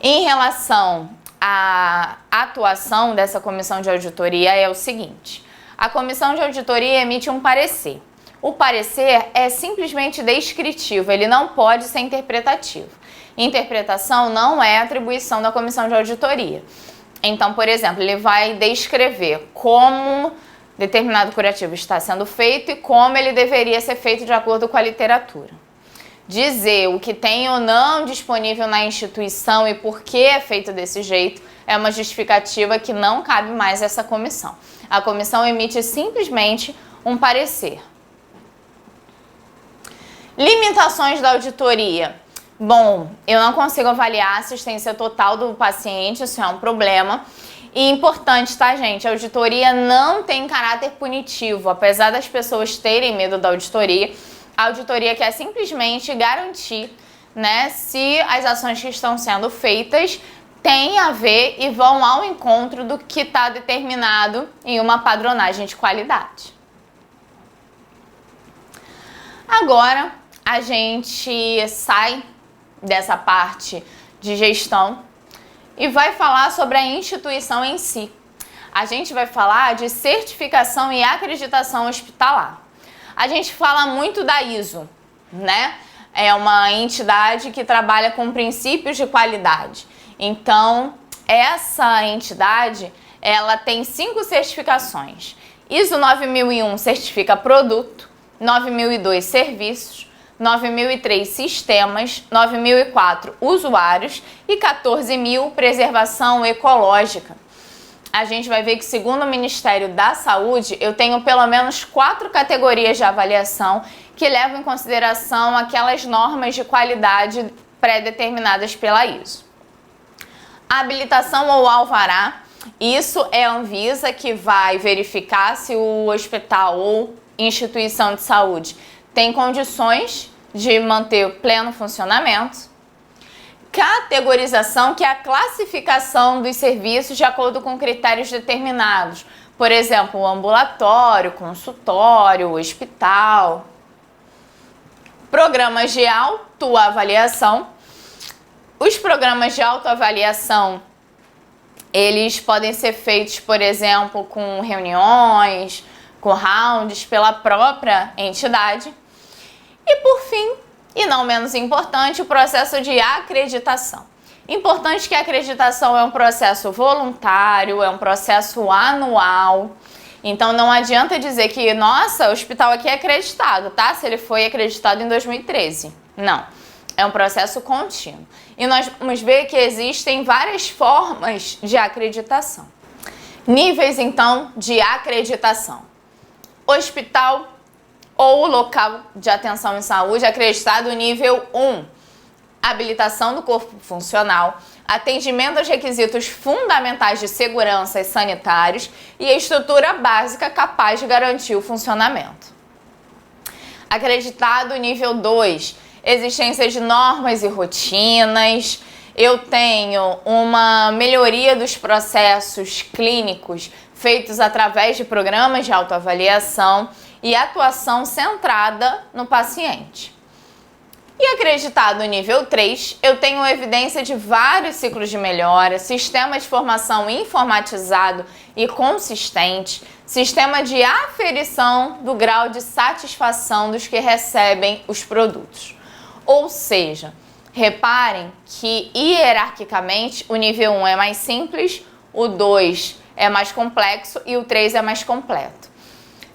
A: Em relação à atuação dessa comissão de auditoria é o seguinte: a comissão de auditoria emite um parecer. O parecer é simplesmente descritivo, ele não pode ser interpretativo. Interpretação não é atribuição da comissão de auditoria. Então, por exemplo, ele vai descrever como determinado curativo está sendo feito e como ele deveria ser feito de acordo com a literatura. Dizer o que tem ou não disponível na instituição e por que é feito desse jeito é uma justificativa que não cabe mais a essa comissão. A comissão emite simplesmente um parecer. Limitações da auditoria. Bom, eu não consigo avaliar a assistência total do paciente, isso é um problema. E importante, tá, gente? A auditoria não tem caráter punitivo, apesar das pessoas terem medo da auditoria. A auditoria quer simplesmente garantir, se as ações que estão sendo feitas têm a ver e vão ao encontro do que está determinado em uma padronagem de qualidade. Agora, a gente sai dessa parte de gestão e vai falar sobre a instituição em si. A gente vai falar de certificação e acreditação hospitalar. A gente fala muito da ISO, É uma entidade que trabalha com princípios de qualidade. Então, essa entidade, ela tem 5 certificações. ISO 9001 certifica produto, 9002 serviços, 9003 sistemas, 9004 usuários e 14.000 preservação ecológica. A gente vai ver que, segundo o Ministério da Saúde, eu tenho pelo menos 4 categorias de avaliação que levam em consideração aquelas normas de qualidade pré-determinadas pela ISO. A habilitação ou alvará, isso é a Anvisa que vai verificar se o hospital ou instituição de saúde tem condições de manter o pleno funcionamento. Categorização, que é a classificação dos serviços de acordo com critérios determinados. Por exemplo, o ambulatório, consultório, hospital. Programas de autoavaliação. Os programas de autoavaliação, eles podem ser feitos, por exemplo, com reuniões, com rounds, pela própria entidade. E por fim, e não menos importante, o processo de acreditação. Importante que a acreditação é um processo voluntário, é um processo anual. Então não adianta dizer que, nossa, o hospital aqui é acreditado, tá? Se ele foi acreditado em 2013. Não, é um processo contínuo. E nós vamos ver que existem várias formas de acreditação. Níveis, então, de acreditação. Hospital ou local de atenção em saúde acreditado nível 1, habilitação do corpo funcional, atendimento aos requisitos fundamentais de segurança e sanitários e a estrutura básica capaz de garantir o funcionamento. Acreditado nível 2, existência de normas e rotinas. Eu tenho uma melhoria dos processos clínicos feitos através de programas de autoavaliação e atuação centrada no paciente. E acreditado nível 3, eu tenho evidência de vários ciclos de melhora, sistema de formação informatizado e consistente, sistema de aferição do grau de satisfação dos que recebem os produtos. Ou seja, Reparem que, hierarquicamente, o nível 1 é mais simples, o 2 é mais complexo e o 3 é mais completo.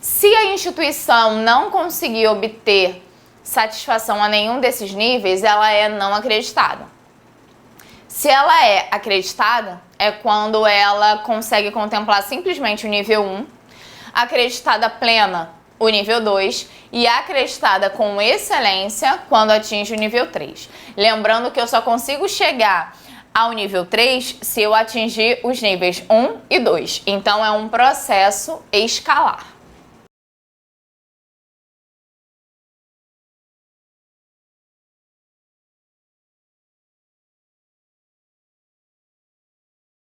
A: Se a instituição não conseguir obter satisfação a nenhum desses níveis, ela é não acreditada. Se ela é acreditada, é quando ela consegue contemplar simplesmente o nível 1, acreditada plena, o nível 2, e acreditada com excelência quando atinge o nível 3. Lembrando que eu só consigo chegar ao nível 3 se eu atingir os níveis 1 e 2. Então é um processo escalar.